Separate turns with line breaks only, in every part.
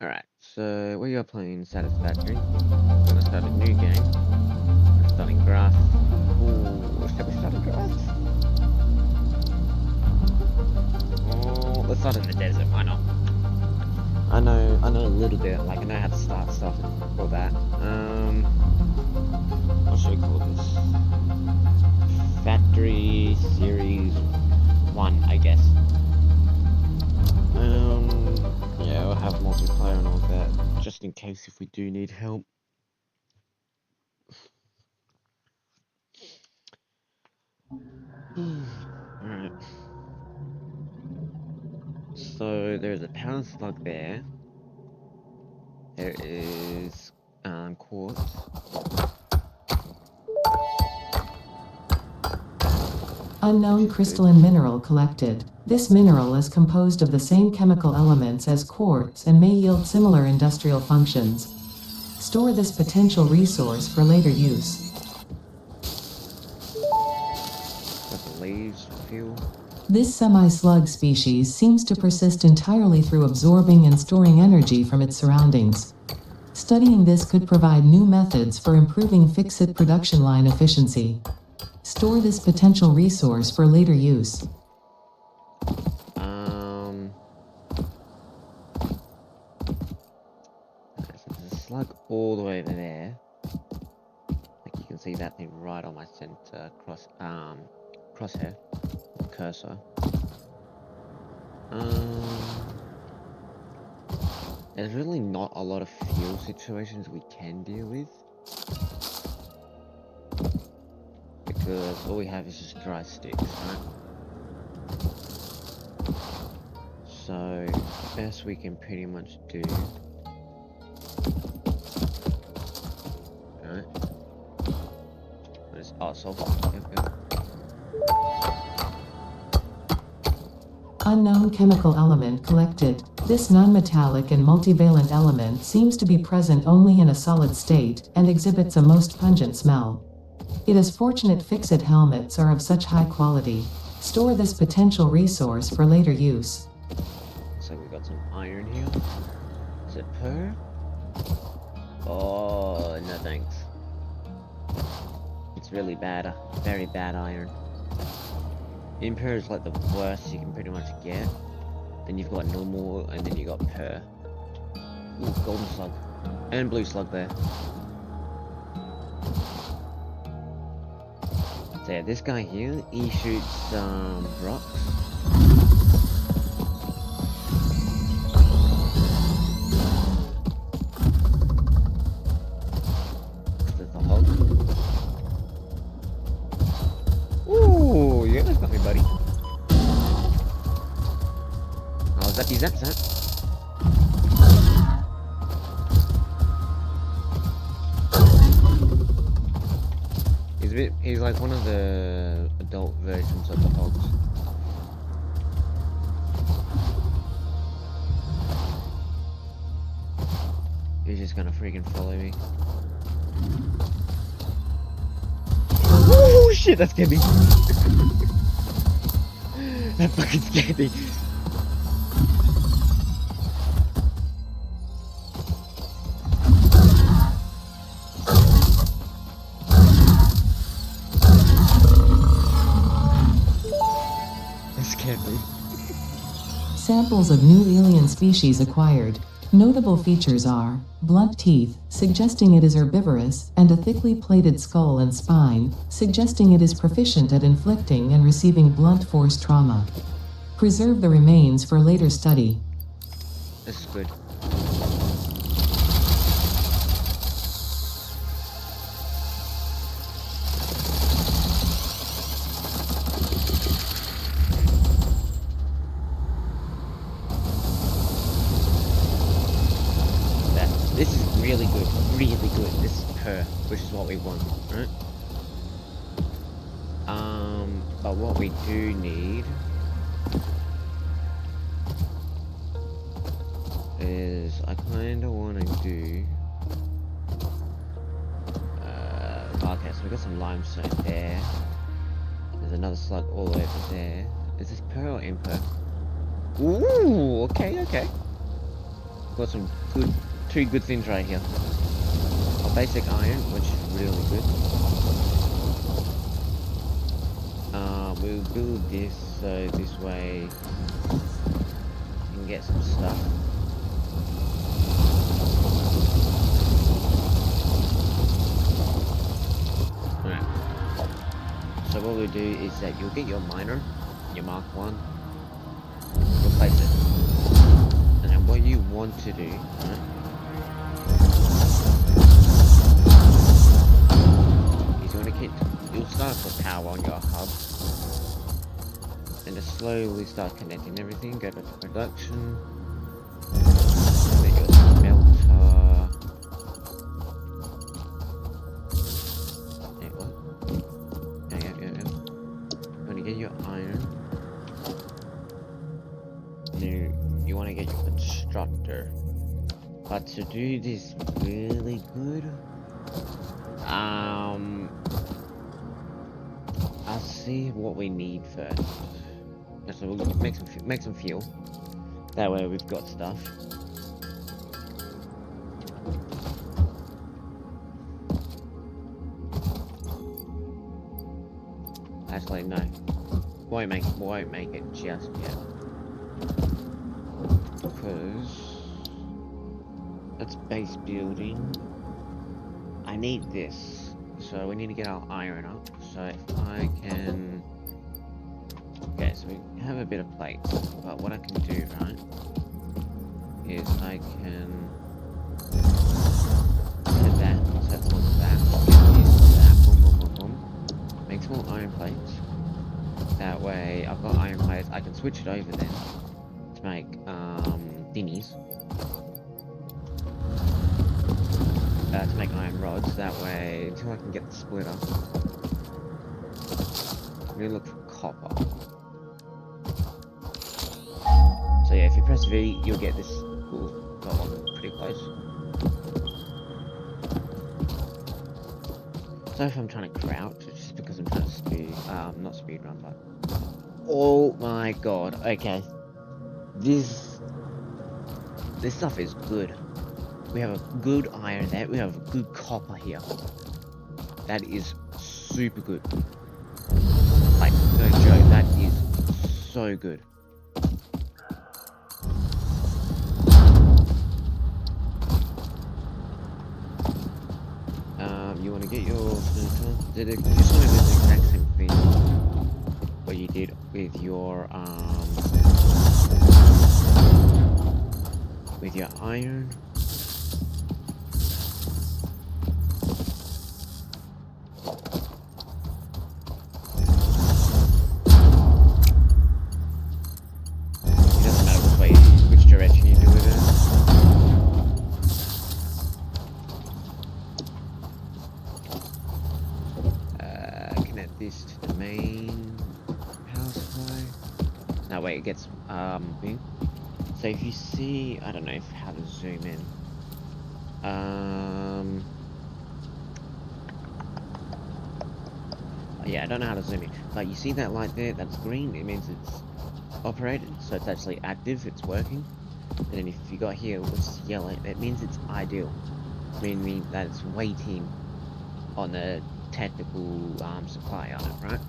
Alright, so we are playing Satisfactory. We're gonna start a new game. We're starting grass. Ooh, shall we start in grass? Oh, let's start in the desert, why not? I know a little bit, like I know how to start stuff for that. What should we call this? Factory Series 1, I guess. Yeah, we'll have multiplayer and all that, just in case if we do need help. Alright. So there's a power slug there. There is quartz.
Unknown crystalline mineral collected. This mineral is composed of the same chemical elements as quartz and may yield similar industrial functions. Store this potential resource for later use.
Got the leaves, fuel.
This semi-slug species seems to persist entirely through absorbing and storing energy from its surroundings. Studying this could provide new methods for improving fixit production line efficiency. Store this potential resource for later use.
There's a slug all the way over there. Like you can see that thing right on my center crosshair, cursor. There's really not a lot of fuel situations we can deal with. Because all we have is just dry sticks, right? So, best we can pretty much do. Alright. Oh, sulfur. Yep.
Unknown chemical element collected. This non-metallic and multivalent element seems to be present only in a solid state and exhibits a most pungent smell. It is fortunate fixit helmets are of such high quality. Store this potential resource for later use.
So we got some iron here. Is it per? Oh, no thanks. It's really bad, very bad iron. Imper is like the worst you can pretty much get. Then you've got normal, and then you got per. Ooh, golden slug. And blue slug there. So yeah, this guy here, he shoots rocks. There's the hog. Ooh, yeah, that's nothing, buddy. Oh, zappy zap zap. He's like one of the adult versions of the hogs. He's just gonna freaking follow me. Oh shit, that scared me. That fucking scared me.
Samples of new alien species acquired. Notable features are blunt teeth, suggesting it is herbivorous, and a thickly plated skull and spine, suggesting it is proficient at inflicting and receiving blunt force trauma. Preserve the remains for later study.
This is good. This is really good, this is per, which is what we want, right? But what we do need is, I kinda wanna do, okay, so we got some limestone there. There's another slug all the way over there. Is this per or imper? Ooh, okay. got some two good things right here. A basic iron, which is really good. We'll build this so this way we can get some stuff. Alright. So what we'll do is that you'll get your miner, your Mark 1, replace it. And then what you want to do, right? You'll start to put power on your hub, and just slowly start connecting everything. Go back to production. Get your smelter. Hey, what? Yeah. You want to get your iron. You want to get your constructor. But to do this really good, I'll see what we need first. So we'll make some fuel. That way we've got stuff. Actually, no. Won't make it just yet. Because that's base building. I need this. So we need to get our iron up. So if I can... Okay, so we have a bit of plates. But what I can do, right, is I can set that on that, boom. Make some more iron plates. That way, I've got iron plates. I can switch it over then to make thingies. To make iron rods, that way, until I can get the splitter. I'm gonna look for copper. So yeah, if you press V, you'll get this. Ooh, got one pretty close. So if I'm trying to crouch, it's just because I'm trying to speed, not speed run, but... Oh my god, okay. This stuff is good. We have a good iron there, we have a good copper here. That is super good. Like, no joke, that is so good. You want to get your... Just want to do the exact same thing what you did with your iron. This to the main power supply. That way it gets big. So if you see, I don't know how to zoom in. Yeah, I don't know how to zoom in. But you see that light there? That's green. It means it's operated, so it's actually active. It's working. And then if you got here, which is yellow, it means it's ideal, meaning that it's waiting on the technical supply on it, right?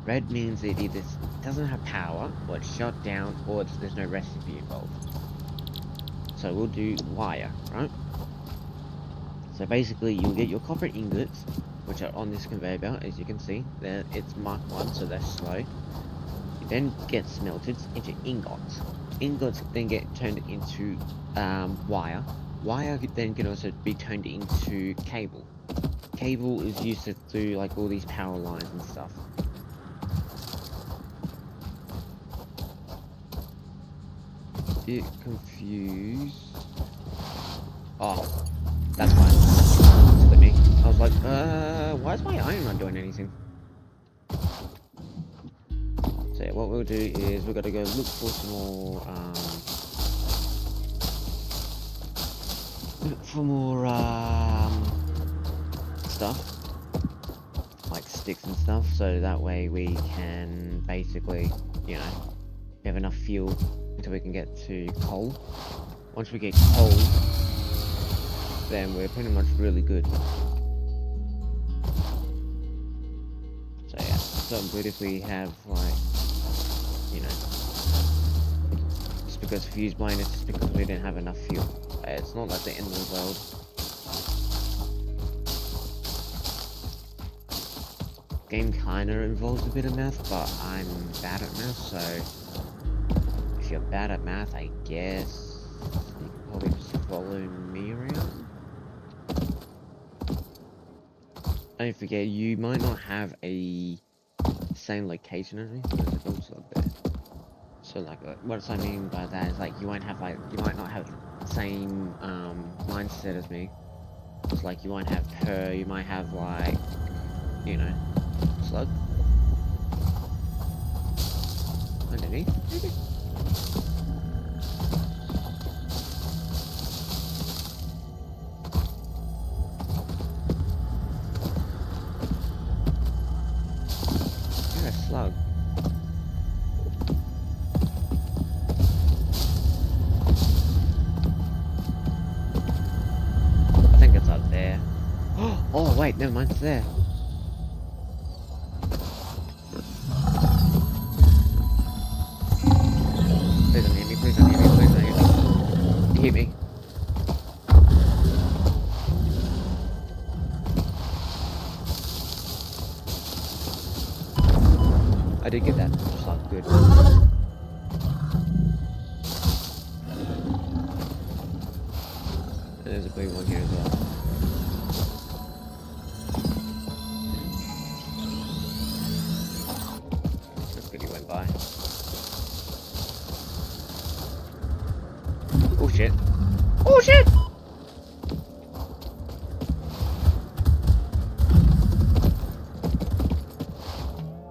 Red means it either doesn't have power, or it's shut down, or there's no recipe involved. So we'll do wire, right? So basically you'll get your copper ingots, which are on this conveyor belt, as you can see. There, it's Mark 1, so they're slow. It then gets smelted into ingots. Ingots then get turned into wire. Wire then can also be turned into cable. Cable is used to do like all these power lines and stuff. Bit confused. Oh, that's fine. Split me. I was like, why is my iron not doing anything? So yeah, what we'll do is we've got to go look for some more stuff, like sticks and stuff, so that way we can basically, you know, have enough fuel until we can get to coal, Once we get cold, then we're pretty much really good. So yeah, so good if we have like, you know, just because fuse blind, it's just because we didn't have enough fuel. It's not like the end of the world. Game kinda involves a bit of math, but I'm bad at math, so if you're bad at math, I guess you can probably just follow me around. Don't forget, you might not have a same location as me. There's a gold slug there. So like, what I mean by that is like you might not have the same mindset as me. It's like you won't have her, you might have like, you know, slug underneath, maybe. Yeah, slug. I think it's up there. Oh wait, never mind, it's there. Please don't hit me, please don't hit me, please don't hit me. He hit me. I did get that. Slug, good. And there's a blue one here as well. That's good, he went by. Oh shit. Oh shit!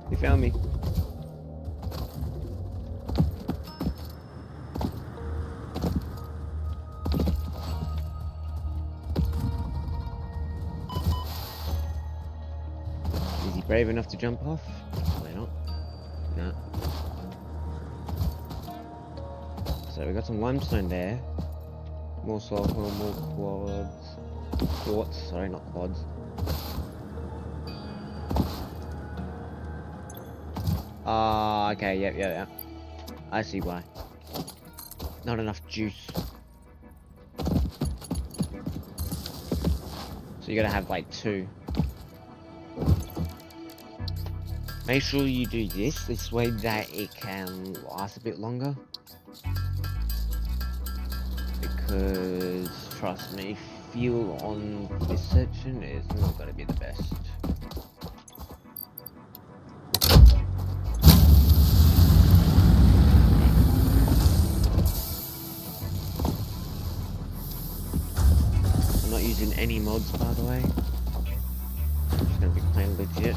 He found me. Is he brave enough to jump off? Probably not. No. So we got some limestone there. More sulfur, more quartz, sorry, not quads. Ah, okay, yep. I see why. Not enough juice. So you gotta have like 2. Make sure you do this way that it can last a bit longer. Because, trust me, fuel on this section is not gonna be the best. I'm not using any mods, by the way. I'm just gonna be playing legit.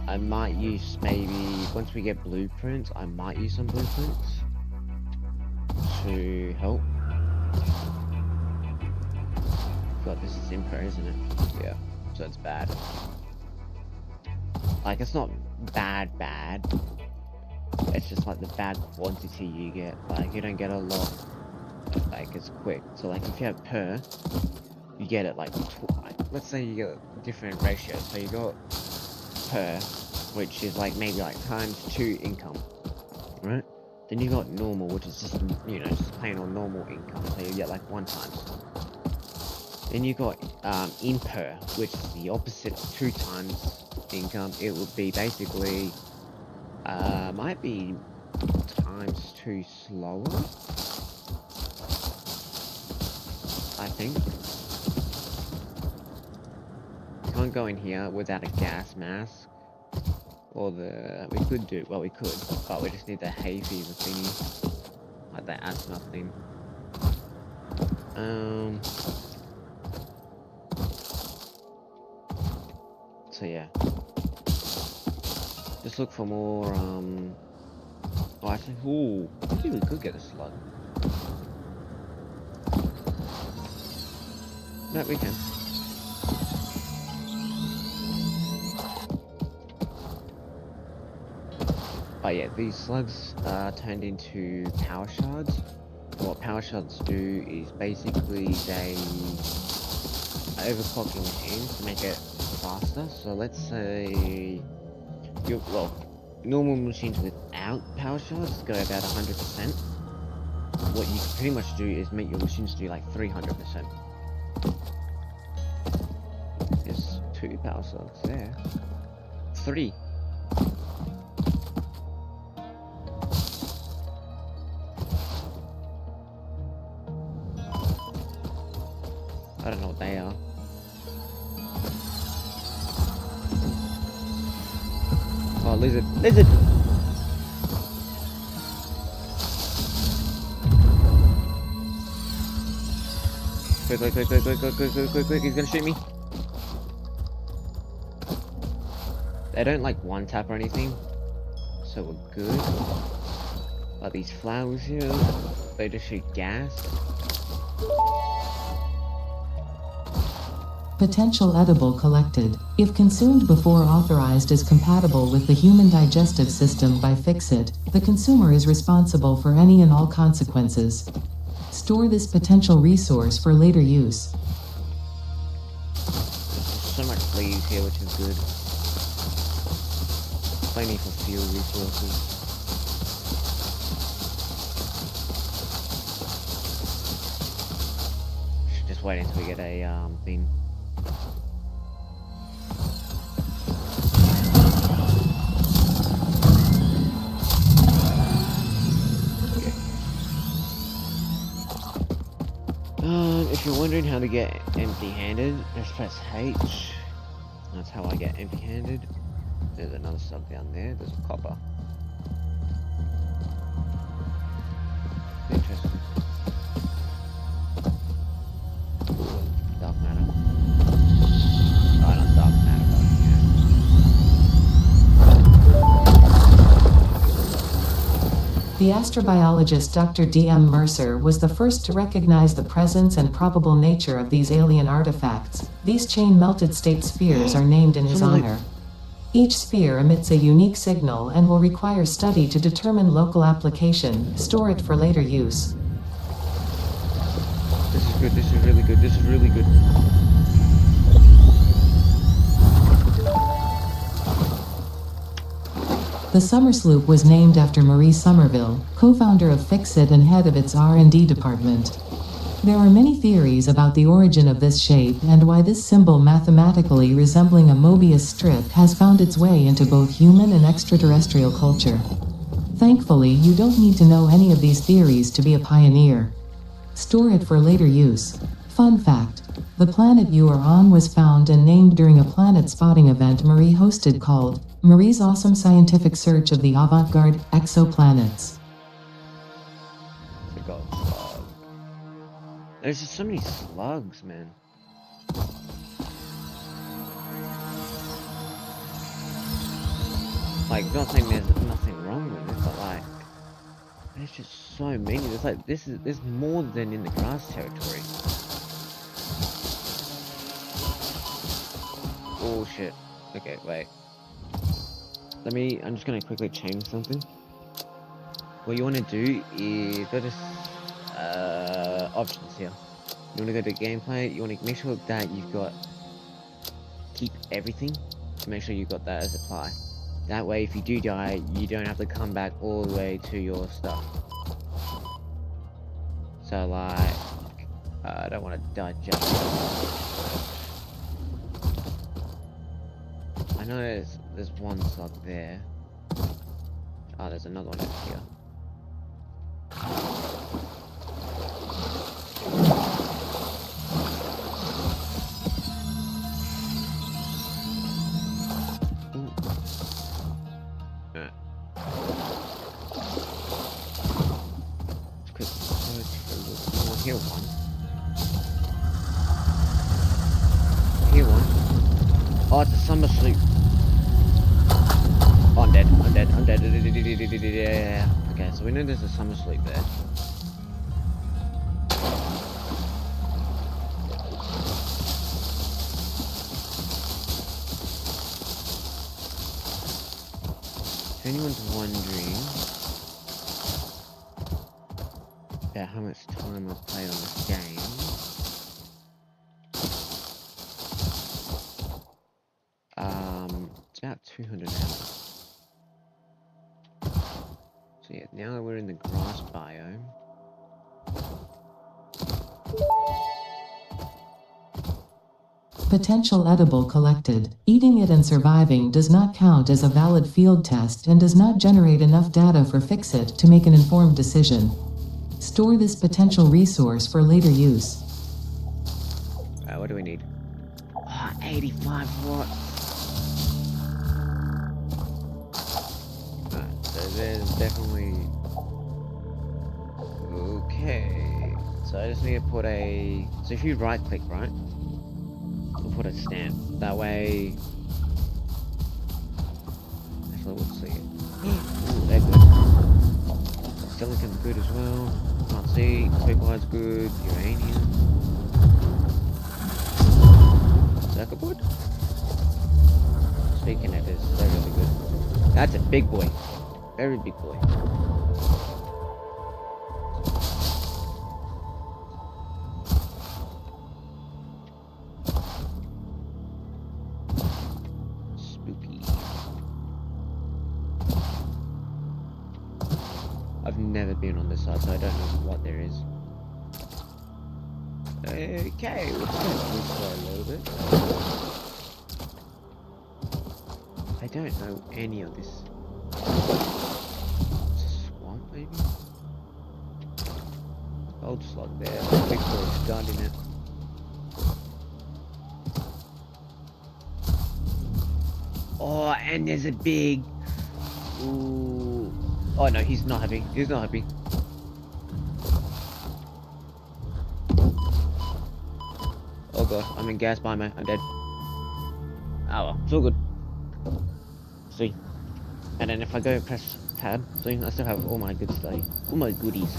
I might use maybe, once we get blueprints, I might use some blueprints to help. God, this is Imper, isn't it? Yeah, so it's bad. Like, it's not bad, it's just like the bad quantity you get. Like, you don't get a lot, like, it's quick. So like, if you have per, you get it like, let's say you get a different ratio. So you got per, which is like maybe like times 2 income, right? Then you got normal, which is just, you know, just plain on normal income, so you get like 1 times. Then you got imper, which is the opposite of 2 times income. It would be basically might be times 2 slower, I think. You can't go in here without a gas mask. Or we could do, well we could, but we just need the hay fever thingy. Like the asthma thing. So yeah. Just look for more, oh actually, ooh, I think we could get a slug. No, we can. Oh yeah, these slugs are turned into power shards. What power shards do is basically they overclock your machines to make it faster. So let's say normal machines without power shards go about 100%. What you can pretty much do is make your machines do like 300%. There's 2 power shards there. 3. I don't know what they are. Oh, lizard! Lizard! Quick, quick, quick, quick, quick, quick, quick, quick, quick, quick, he's gonna shoot me! They don't like one tap or anything, so we're good. But these flowers here, they just shoot gas.
Potential edible collected. If consumed before authorized is compatible with the human digestive system by Fix-It, the consumer is responsible for any and all consequences. Store this potential resource for later use.
There's so much leaves here, which is good. Plenty for fuel resources. Should just wait until we get a thing. If you're wondering how to get empty-handed, just press H. That's how I get empty-handed. There's another slug down there. There's a copper. Interesting. Dark matter. Oh, not dark matter,
The astrobiologist Dr. D.M. Mercer was the first to recognize the presence and probable nature of these alien artifacts. These chain-melted state spheres are named in his honor. Each sphere emits a unique signal and will require study to determine local application. Store it for later use.
This is good, this is really good, this is really good.
The Summer Sloop was named after Marie Somerville, co-founder of Fix-It and head of its R&D department. There are many theories about the origin of this shape and why this symbol mathematically resembling a Mobius strip has found its way into both human and extraterrestrial culture. Thankfully, you don't need to know any of these theories to be a pioneer. Store it for later use. Fun fact: the planet you are on was found and named during a planet spotting event Marie hosted called Marie's Awesome Scientific Search of the Avant-Garde Exoplanets.
The gold slug. There's just so many slugs, man. Like, not saying there's nothing wrong with it, but like, there's just so many. There's like, there's more than in the grass territory. Oh shit. Okay, wait. I'm just gonna quickly change something. What you wanna do is go to options here. You wanna go to gameplay, you wanna make sure that you've got keep everything. Make sure you've got that as apply. That way if you do die, you don't have to come back all the way to your stuff. So like, I don't wanna die just. I know there's one slug there. Oh, there's another one over here. Here one. Here one. Oh, it's a summer sleep. Oh, I'm dead. I'm dead. I'm dead. Yeah. Okay, so we know there's a summer sleep there. if anyone's wondering about how much time I've played on this game, it's about 200 hours. So yeah, now we're in the grass biome.
Potential edible collected. Eating it and surviving does not count as a valid field test and does not generate enough data for Fix-It to make an informed decision. Store this potential resource for later use.
What do we need? Oh, 85 watts. So there's definitely... Okay. So I just need to put a... So if you right click, right? We'll put a stamp. That way... Actually, we'll see it. Ooh, they're good. Silicon's good as well. Can't see. Quickwire's good. Uranium. Circuit board? Speaking of this, they're really good. That's a big boy. Very big boy. Spooky. I've never been on this side, so I don't know what there is. Okay, let's go this way a little bit. I don't know any of this. It's a swamp, maybe? Old slug there. Big boy's guarding it. Oh, and there's a big... Ooh. Oh no, he's not happy. He's not happy. Oh god, I'm in gas biomo. I'm dead. Oh well, it's all good. See? And then if I go press tab, see, I still have all my good stuff. All my goodies.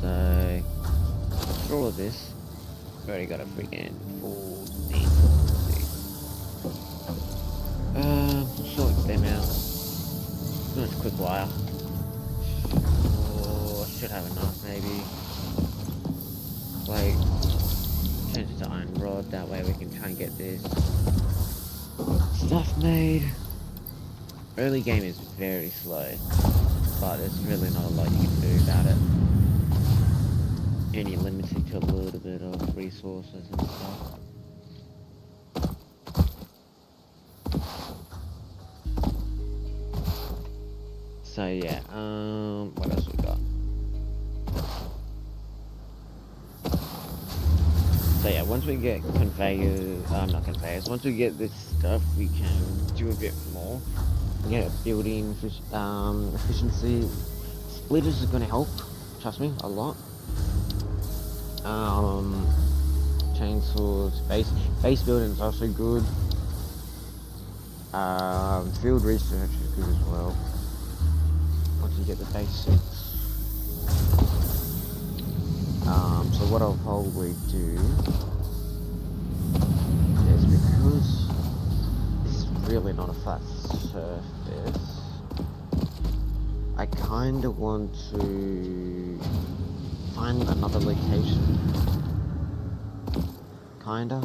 So, for all of this, I've already got a freaking full thing. Sort them out. Nice quick wire. Oh, I should have enough maybe. Like, change it to iron rod, that way we can try and get this stuff made. Early game is very slow, but there's really not a lot you can do about it. Only limited to a little bit of resources and stuff. So yeah, what else we got? So yeah, once we get conveyors, not conveyors, once we get this stuff, we can do a bit more. Get building efficiency. Splitters is going to help, trust me, a lot. Chainsaws, base building is also good. Field research is good as well. Once you get the basics. So what I'll probably do is, because this is really not a flat surface, I kind of want to find another location. Kinda.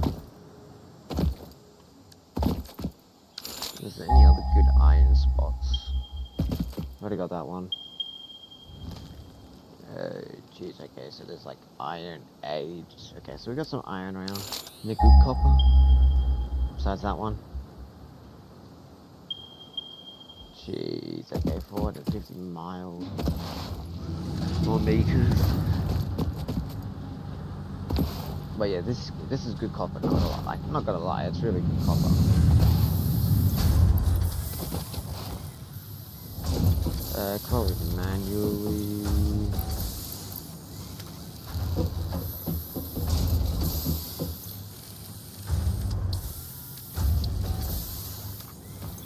Is there any other good iron spots? Already got that one. Jeez, okay, so there's like iron age. Okay, so we got some iron around. Nickel, copper. Besides that one. Jeez, okay, 450 miles. More meters. But yeah, this is good copper, not gonna lie. I'm not gonna lie, it's really good copper. Probably manually.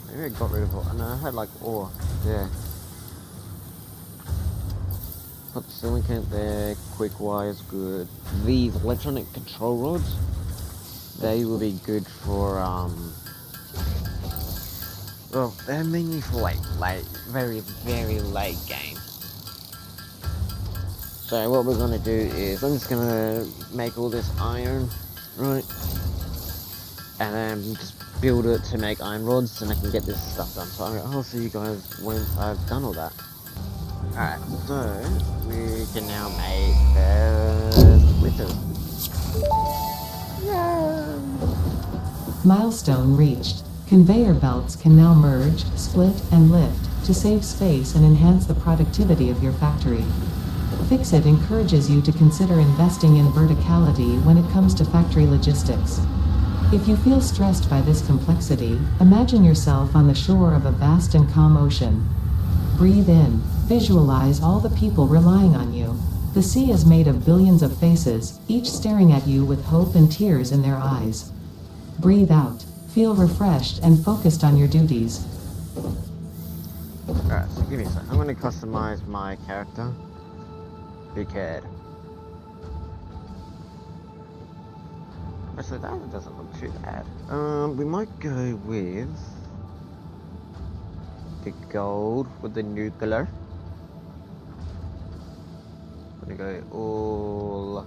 Maybe I got rid of it. No, I had like ore. Yeah. Put the silicon there. Quick wire's good. These electronic control rods, they will be good for Well, they're mainly for like late, very, very late game. So what we're gonna do is I'm just gonna make all this iron, right? And then just build it to make iron rods, and I can get this stuff done. So I'll see you guys when I've done all that. Alright, so we can now make the splitters. Yeah.
Milestone reached. Conveyor belts can now merge, split, and lift to save space and enhance the productivity of your factory. Fixit encourages you to consider investing in verticality when it comes to factory logistics. If you feel stressed by this complexity, imagine yourself on the shore of a vast and calm ocean. Breathe in, visualize all the people relying on you. The sea is made of billions of faces, each staring at you with hope and tears in their eyes. Breathe out, feel refreshed and focused on your duties.
Alright, so give me a sec. I'm gonna customize my character. Big head. Actually, that doesn't look too bad. We might go with the gold with the nuclear. I'm gonna go all.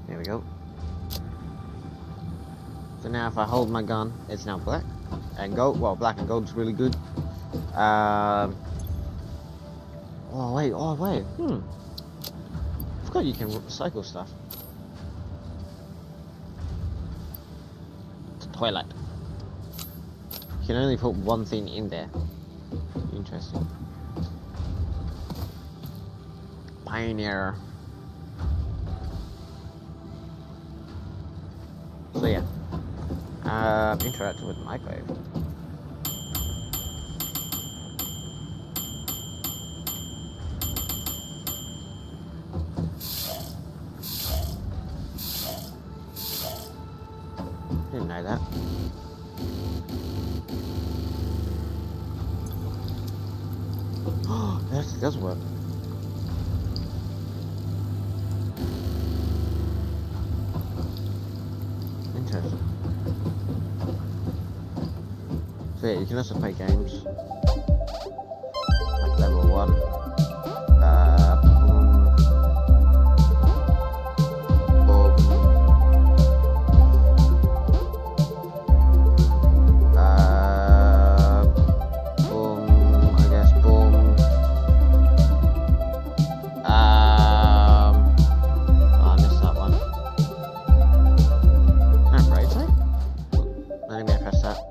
There we go. So now if I hold my gun, it's now black and gold. Well, black and gold's really good. Oh wait. I forgot you can recycle stuff. It's a toilet. You can only put one thing in there. Interesting. Pioneer. So yeah. Interact with microwave. Didn't know that. Oh, that actually does work. Interesting. So yeah, you can also play games like level 1.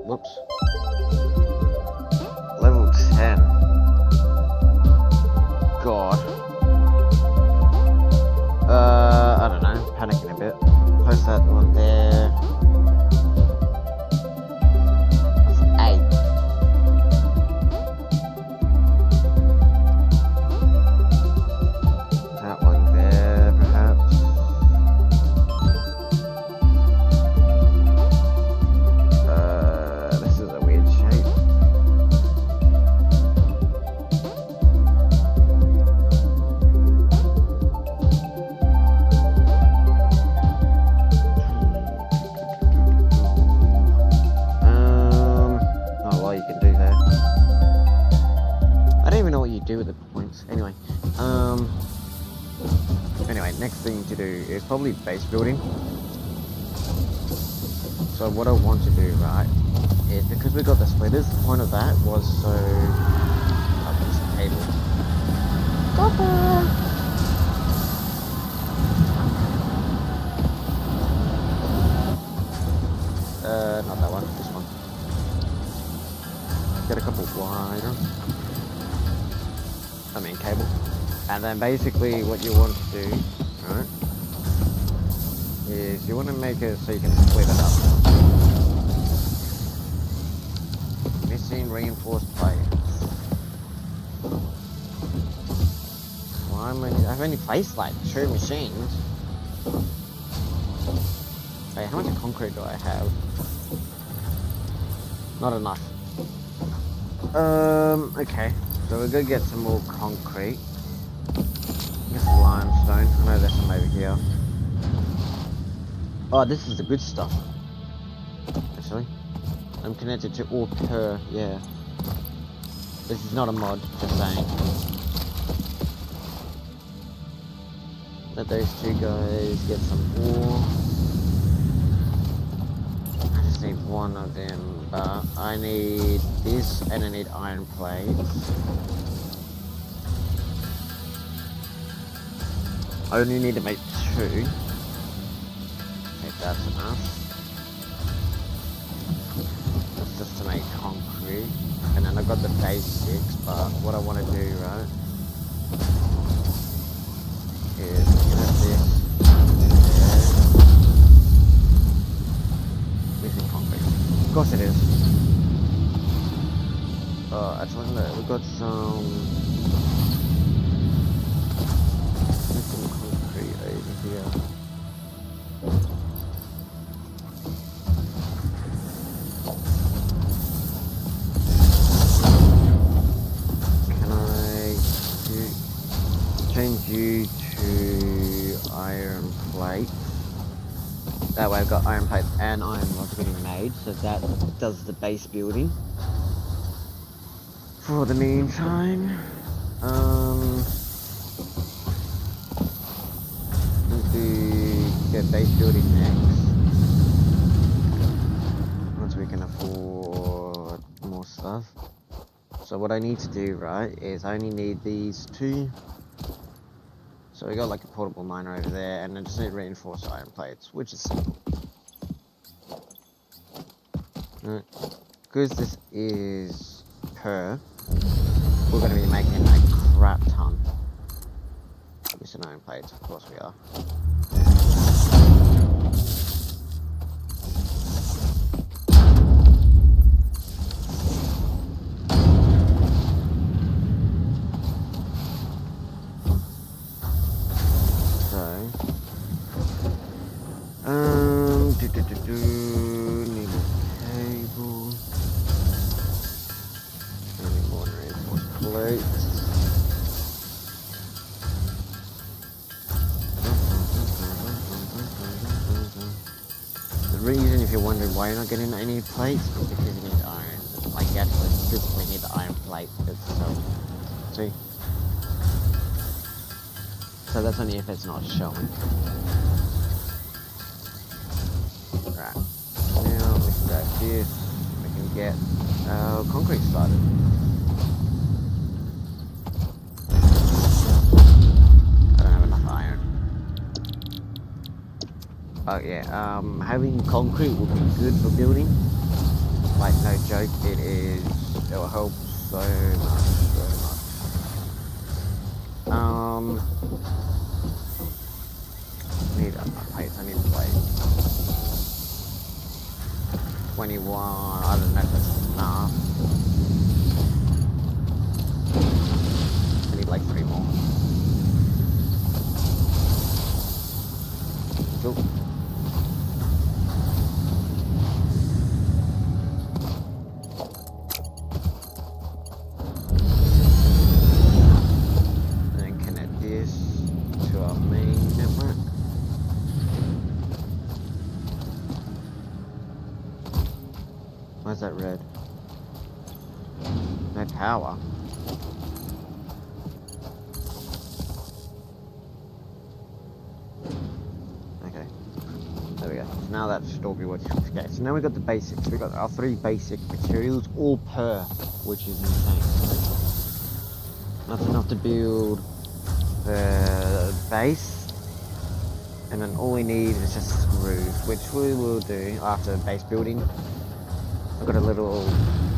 Whoops. Level 10. God. I don't know. Panicking a bit. Post that one there. That's 8. That one there, perhaps. This is a weird shape. Oh well, you can do that. I don't even know what you do with the points. Anyway, next thing to do is probably base building. So what I want to do, right, is because we got the splitters, the point of that was so I'll put some cable. Copper! Not that one, this one. Get a couple wider. I mean cable. And then basically what you want to do, right, is you want to make it so you can split it up. Missing reinforced plates. Why am I've only placed like 2 machines. Okay, how much concrete do I have? Not enough. Okay. So we're gonna get some more concrete. Get some limestone. I know there's some over here. Oh, this is the good stuff. actually. I'm connected to all per, yeah. This is not a mod, just saying. Let those two guys get some ore. I just need one of them, but I need this and I need iron plates. I only need to make 2. If that's enough. That's just to make concrete. And then I've got the basics, but what I want to do, right, is connect this there. Missing concrete. Of course it is. Actually, no, we've got some missing concrete over here. Change you to iron plate. That way I've got iron plates and iron rods getting made, so that does the base building. For the meantime, let's get base building next. Once we can afford more stuff. So what I need to do, right, is I only need these 2. So we got like a portable miner over there, and I just need reinforced iron plates, which is simple. Because this is per, we're going to be making a crap ton. Missing iron plates, of course we are. Need more cable. Need more reinforced plates. The reason, if you're wondering why you're not getting any plates, is because you need iron. Like, you actually physically need the iron plate itself. See? So that's only if it's not showing. Right. Now we can grab this. We can get our concrete started. I don't have enough iron. Oh yeah, having concrete will be good for building. Like, no joke, it will help so much, so much. Need plates, I need plates. 21, I don't know if that's enough. I need like 3 more. Cool. And then connect this to our main network. Why's that red? No power. Okay. There we go. So now that should all be working. Okay, so now we got the basics. We got our 3 basic materials, all per, which is insane. That's enough to build the base. And then all we need is just screws, which we will do after base building. I've got a little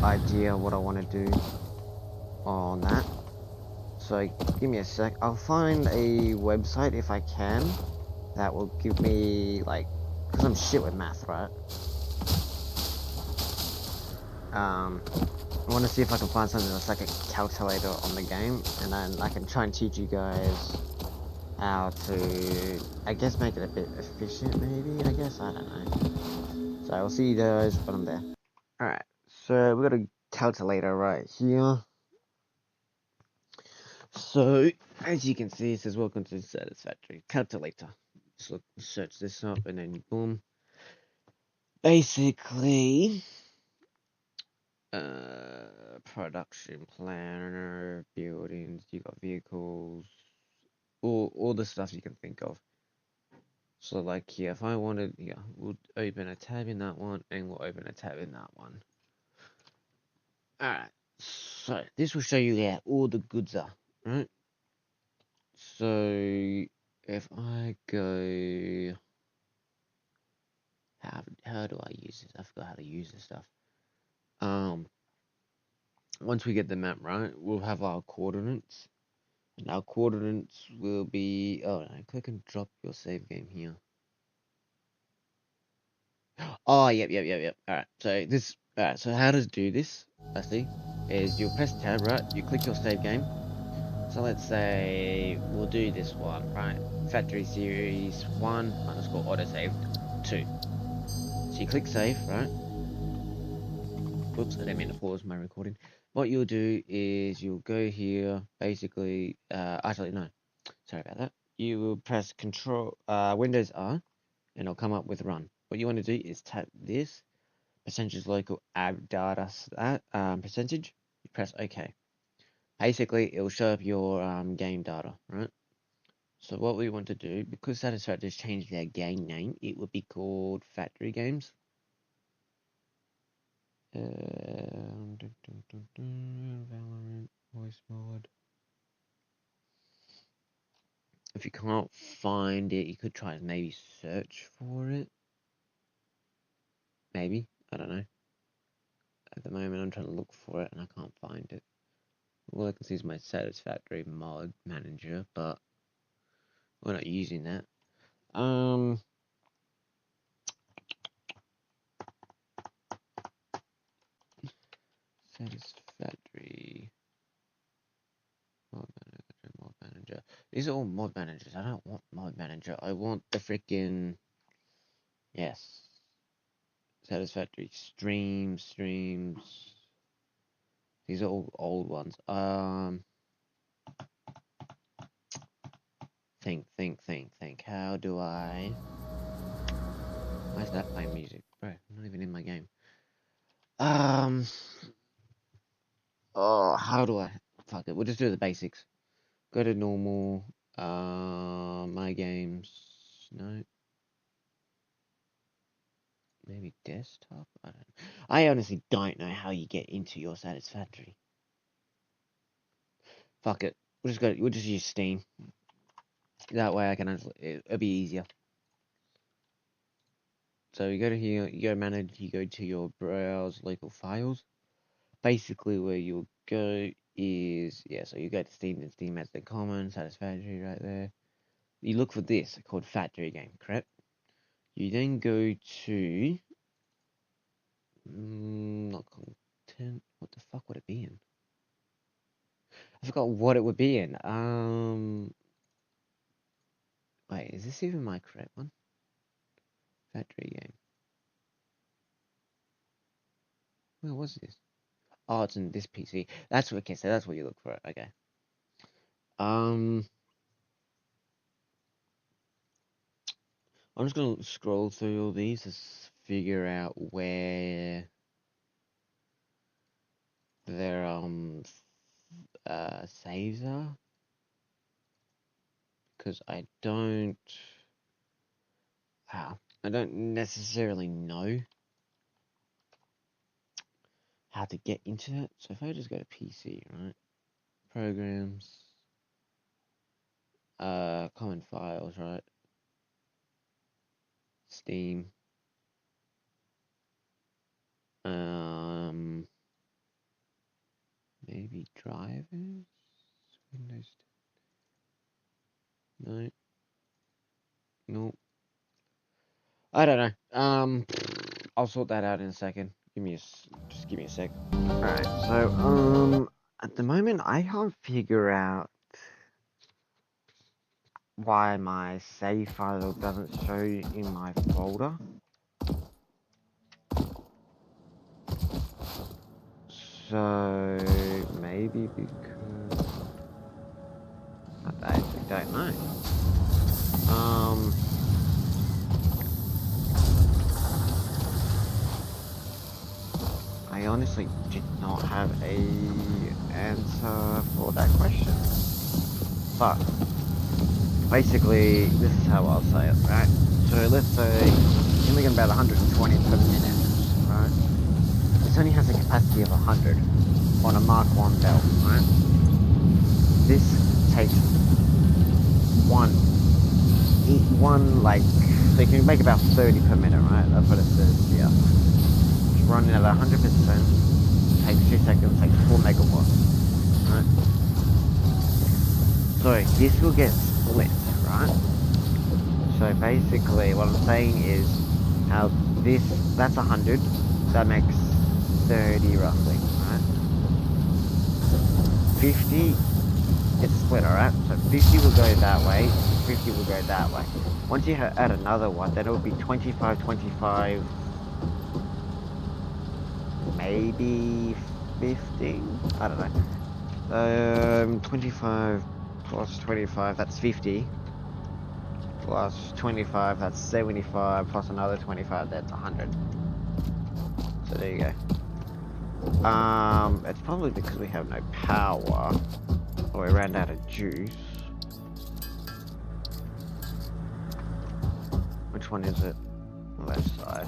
idea what I want to do on that. So give me a sec. I'll find a website if I can that will give me, like, because I'm shit with math, right? I want to see if I can find something that's like a calculator on the game, and then I can try and teach you guys how to, I guess, make it a bit efficient, maybe, I guess, I don't know. So I'll see you guys when I'm there. Alright, so we've got a calculator right here. So, as you can see, it says, welcome to Satisfactory calculator. Just search this up, and then boom. basically, production planner, buildings, you got vehicles, all the stuff you can think of. So like here, if I wanted, yeah, we'll open a tab in that one, and we'll open a tab in that one. Alright, so this will show you where all the goods are, right? So if I go, how do I use this? I forgot how to use this stuff. Once we get the map right, we'll have our coordinates. And our coordinates will be, oh, no, click and drop your save game here. Oh, yep. Alright, so how to do this, I see, is you'll press tab, right? You click your save game. So let's say we'll do this one, right? Factory series 1 underscore autosave 2. So you click save, right? Whoops, I didn't mean to pause my recording. What you'll do is you'll go here, basically, actually, no, sorry about that. You will press Control, Windows R, and it'll come up with run. What you want to do is tap this, percentage local add data, percentage, you press OK. Basically, it'll show up your game data, right? So what we want to do, because Satisfactory has changed their game name, it would be called Factory Games. Valorant, voice mod. If you can't find it, you could try and maybe search for it. Maybe, I don't know. At the moment, I'm trying to look for it and I can't find it. All I can see is my Satisfactory mod manager, but we're not using that. Satisfactory mod manager. These are all mod managers. I don't want mod manager. I want the freaking, yes, Satisfactory streams. These are all old ones. Think. How do I? Why is that playing music, bro? I'm not even in my game. Oh, how do I? Fuck it. We'll just do the basics. Go to normal. My games. No. Maybe desktop. I don't know. I honestly don't know how you get into your Satisfactory. Fuck it. We'll just use Steam. That way I can it'll be easier. So you go to here, you go manage, you go to your browse local files. Basically where you'll go is, yeah, so you go to Steam, and Steam has the common, Satisfactory right there. You look for this called Factory Game, correct? You then go to, not content, what the fuck would it be in? I forgot what it would be in. Wait, is this even my correct one? Factory Game. Where was this? Oh, it's in this PC. That's okay. So that's what you look for. Okay. I'm just gonna scroll through all these to figure out where their saves are, because I don't necessarily know how to get into it. So if I just go to PC, right? Programs, common files, right? Steam, maybe drivers, Windows. No, no, I don't know. I'll sort that out in a second. Just give me a sec. Alright, so, at the moment, I can't figure out why my save file doesn't show in my folder. So, maybe because I actually don't know. I honestly did not have a answer for that question. But basically, this is how I'll say it, right? So let's say you're only getting about 120 per minute, right? This only has a capacity of 100 on a Mark 1 belt, right? This takes one like, so you can make about 30 per minute, right? That's what it says here. It's running at 100%, takes 2 seconds, takes 4 megawatts, right? So this will get split, right? So basically what I'm saying is how that's 100, that makes 30 roughly, right? 50 it's split, alright? So 50 will go that way, 50 will go that way. Once you add another one, then it will be 25, 25, maybe 15? I don't know. 25 plus 25, that's 50. Plus 25, that's 75, plus another 25, that's 100. So there you go. It's probably because we have no power, or we ran out of juice. Which one is it? Left side.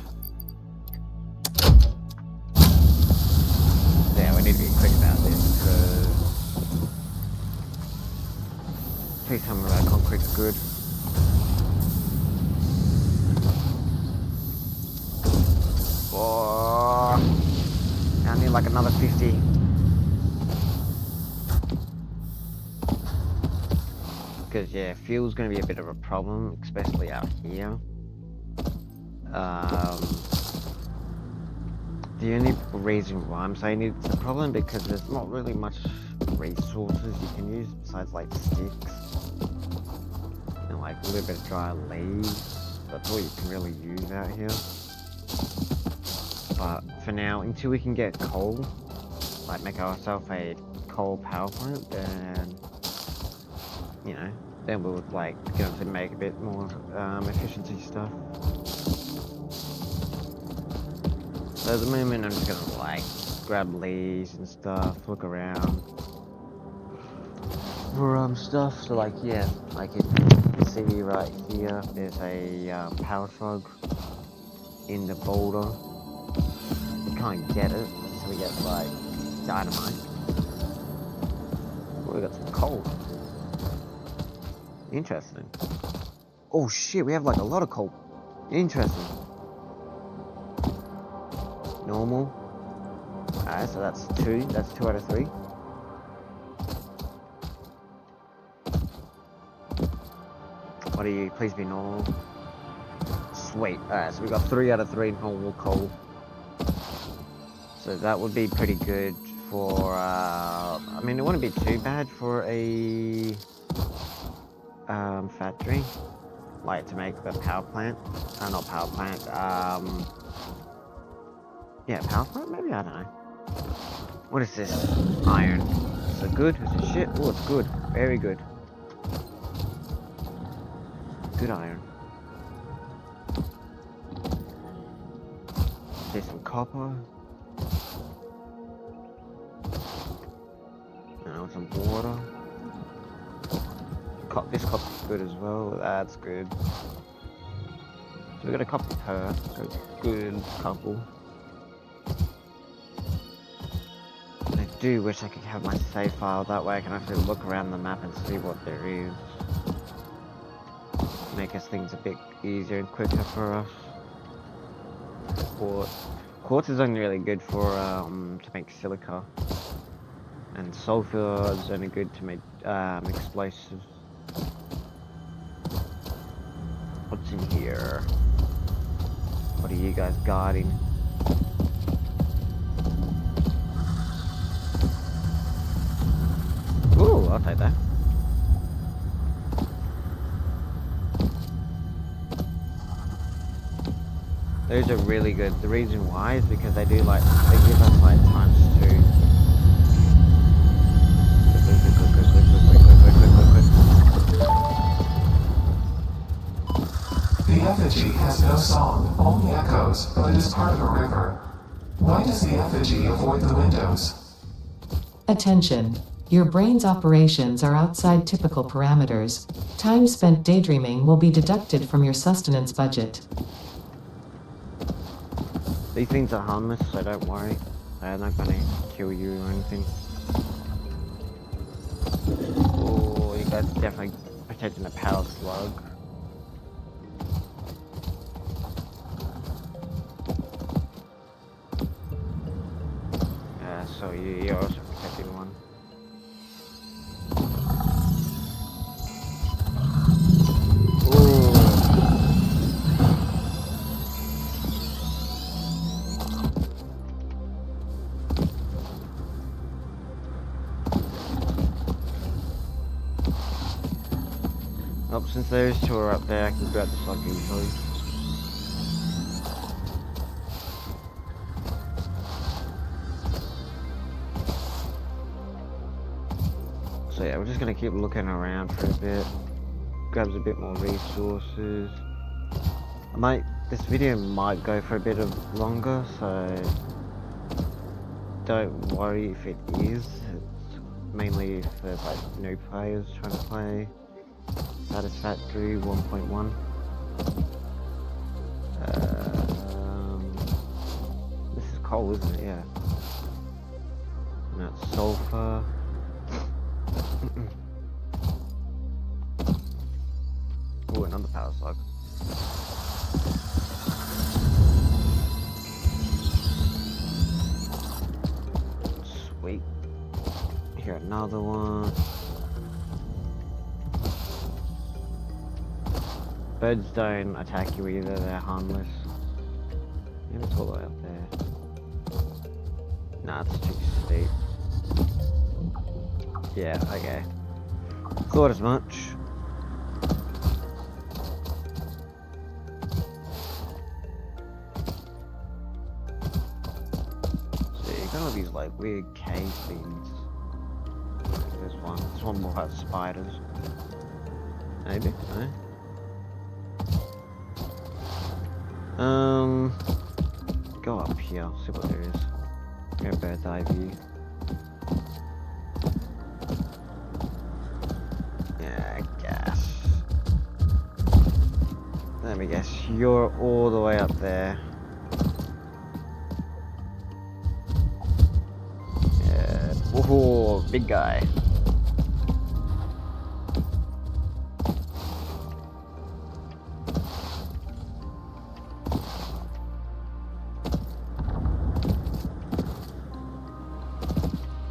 Yeah, we need to be quick about this, because please tell me that concrete's good. Oh, I need like another 50. Because yeah, fuel's going to be a bit of a problem, especially out here. The only reason why I'm saying it's a problem because there's not really much resources you can use besides like sticks and like a little bit of dry leaves. That's all you can really use out here. But for now, until we can get coal, like make ourselves a coal power plant, then you know, then we'll like get on to make a bit more efficiency stuff. So at the moment I'm just gonna like grab leaves and stuff, look around for stuff. So like yeah, like you can see right here, there's a power slug in the boulder. You can't get it, so we get like dynamite. Oh, we got some coal. Interesting. Oh shit, we have like a lot of coal. Interesting. Normal. Alright, so that's 2. That's 2 out of 3. What are you? Please be normal. Sweet. Alright, so we got 3 out of 3 normal coal. So that would be pretty good for, I mean, it wouldn't be too bad for a factory. Like to make the power plant. Not power plant, yeah, power plant maybe? I don't know. What is this? Iron. Is it good? Is it shit? Oh, it's good. Very good. Good iron. There's some copper. Now some water. This copper's good as well. That's good. So we got a copper per. So good couple. I do wish I could have my save file, that way I can actually look around the map and see what there is. Make us things a bit easier and quicker for us. Quartz is only really good for to make silica, and sulfur is only good to make explosives. What's in here? What are you guys guarding? Ooh, I'll take that. Those are really good. The reason why is because they do like, they give us like ×2.
The effigy has no song, only echoes, but it is part of a river. Why does the effigy avoid the windows?
Attention! Your brain's operations are outside typical parameters. Time spent daydreaming will be deducted from your sustenance budget.
These things are harmless, so don't worry. They're not gonna kill you or anything. Oh, you guys are definitely protecting the power slug. Yeah, so you're also protecting one. Oh, since those two are up there, I can grab the slug easily. So yeah, we're just gonna keep looking around for a bit. Grabs a bit more resources. This video might go for a bit of longer, so don't worry if it is. It's mainly if there's like new players trying to play Satisfactory 1.1. This is coal, isn't it? Yeah. And that's sulfur. Oh, another power slug. Sweet. Here, another one. Birds don't attack you either, they're harmless. Maybe it's all the way up there. Nah, it's too steep. Yeah, okay. Thought as much. So you got all these like weird cave things. There's one. This one will have spiders. Maybe, no? Go up here, see what there is. Get a bird's eye view. Yeah, I guess. Let me guess, you're all the way up there. Yeah. Whoa, big guy.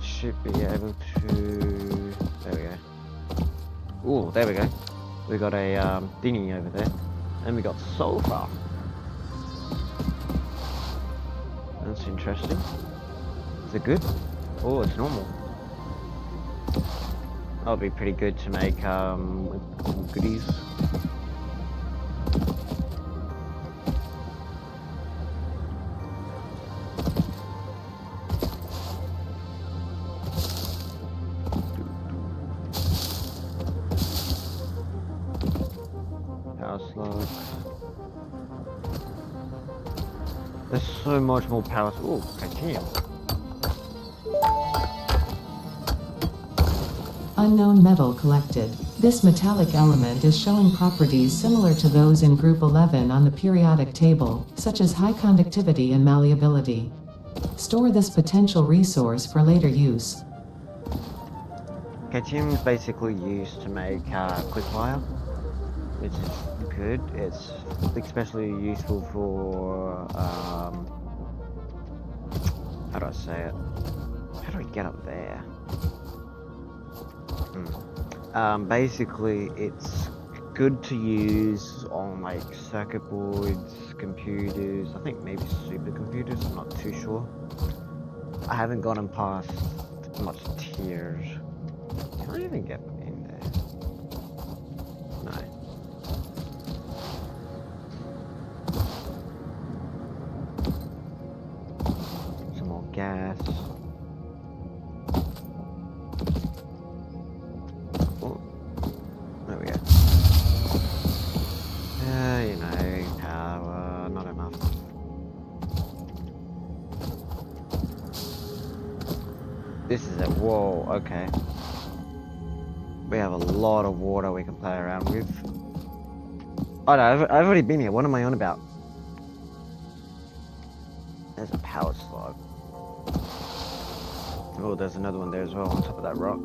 Should be able to. There we go. Ooh, there we go. We got a thingy over there, and we got sulfur. That's interesting. Is it good? Oh, it's normal. That'll be pretty good to make goodies. Slugs. There's so much more power. Ooh, titanium.
Unknown metal collected. This metallic element is showing properties similar to those in Group 11 on the periodic table, such as high conductivity and malleability. Store this potential resource for later use.
Titanium is basically used to make quickfire, which is good. It's especially useful for how do I say it? How do I get up there? Basically, it's good to use on like circuit boards, computers. I think maybe supercomputers. I'm not too sure. I haven't gotten past much tiers. Can I even get in there? No. Some more gas. Oh, there we go. You know, power, not enough. This is it. Whoa, okay. We have a lot of water we can play around with. Oh no, I've already been here. What am I on about? There's a power slug. Oh, there's another one there as well on top of that rock.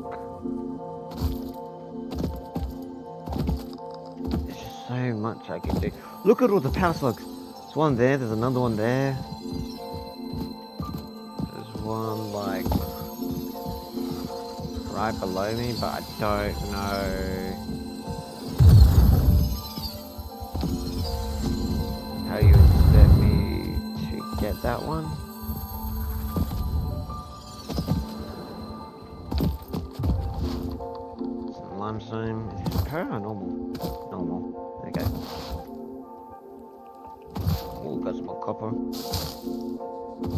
There's just so much I can do. Look at all the power slugs. There's one there, there's another one there. There's one like right below me, but I don't know how you expect me to get that one. Some limestone. Is this per or normal? Normal. There you go. Oh, got some more copper.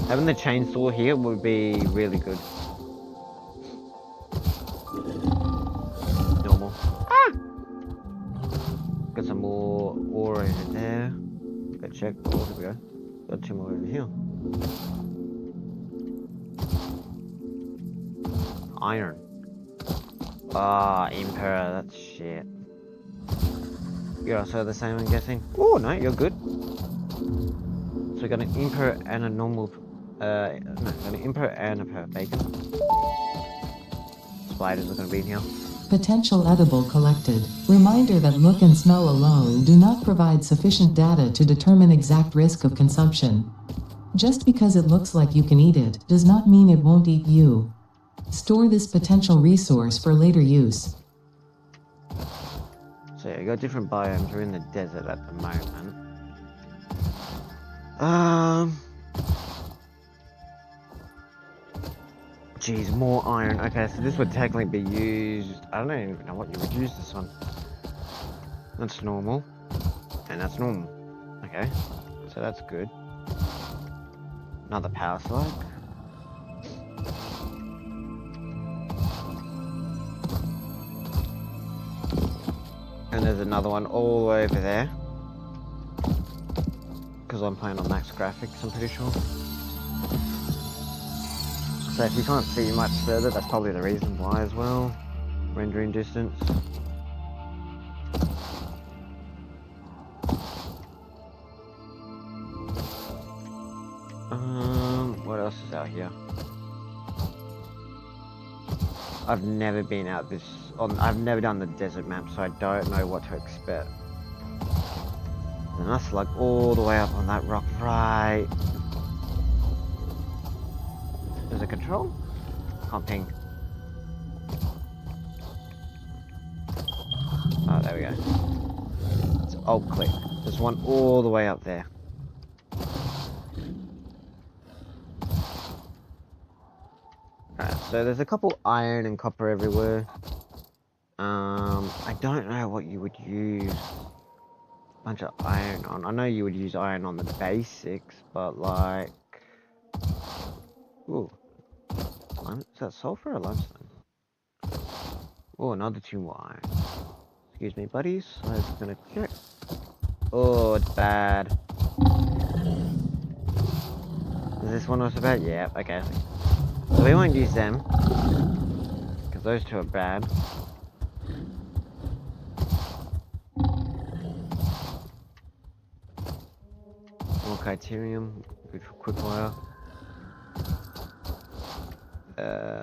Having the chainsaw here would be really good. Normal. Ah! Got some more ore over there. Go check. Oh, here we go. Got two more over here. Iron. Ah, Emperor, that's shit. You're also the same, I'm guessing. Oh, no, you're good. So we got an Emperor and a normal, no, got an Emperor and a bacon. Spiders are gonna be in here.
Potential edible collected. Reminder that look and smell alone do not provide sufficient data to determine exact risk of consumption. Just because it looks like you can eat it does not mean it won't eat you. Store this potential resource for later use.
So yeah, you got different biomes. We're in the desert at the moment. Geez, more iron. Okay, so this would technically be used. I don't even know what you would use this on. That's normal. And that's normal. Okay, so that's good. Another power slug. And there's another one all the way over there. Because I'm playing on max graphics, I'm pretty sure. So if you can't see much further, that's probably the reason why as well. Rendering distance. What else is out here? I've never been out this on. I've never done the desert map, so I don't know what to expect. And that's like all the way up on that rock, right? Is it control? Can't ping. Oh, there we go. It's alt click. There's one all the way up there. Alright, so there's a couple iron and copper everywhere. I don't know what you would use a bunch of iron on. I know you would use iron on the basics, but like... Ooh. Is that sulfur or limestone? Oh, another 2 more iron. Excuse me, buddies. I was gonna check. Oh, it's bad. Is this one also bad? Yeah, okay. So we won't use them. Because those two are bad. More criterium. Good for quick wire.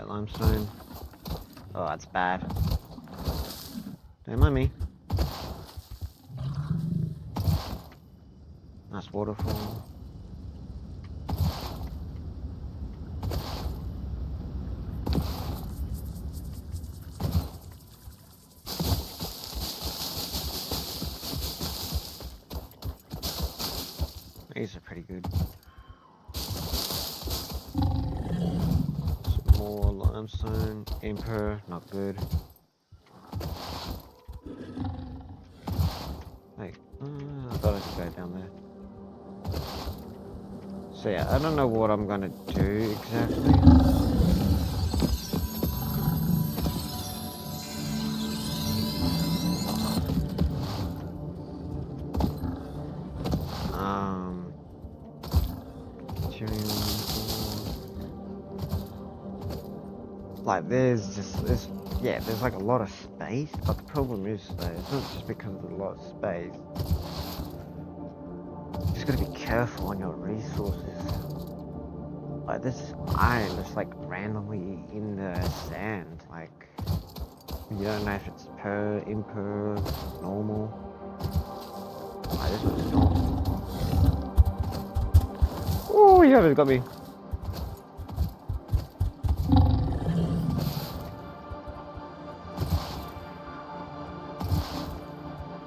Limestone. Oh, that's bad. Don't mind me. Nice waterfall. These are pretty good. Some more limestone. Emperor, not good. Hey, I thought I could go down there. So yeah, I don't know what I'm gonna do exactly. Like there's like a lot of space, but the problem is though, it's not just because of a lot of space. You just gotta be careful on your resources. Like this iron that's like randomly in the sand, like you don't know if it's imper, normal. Like this one's normal. Oh, you haven't got me.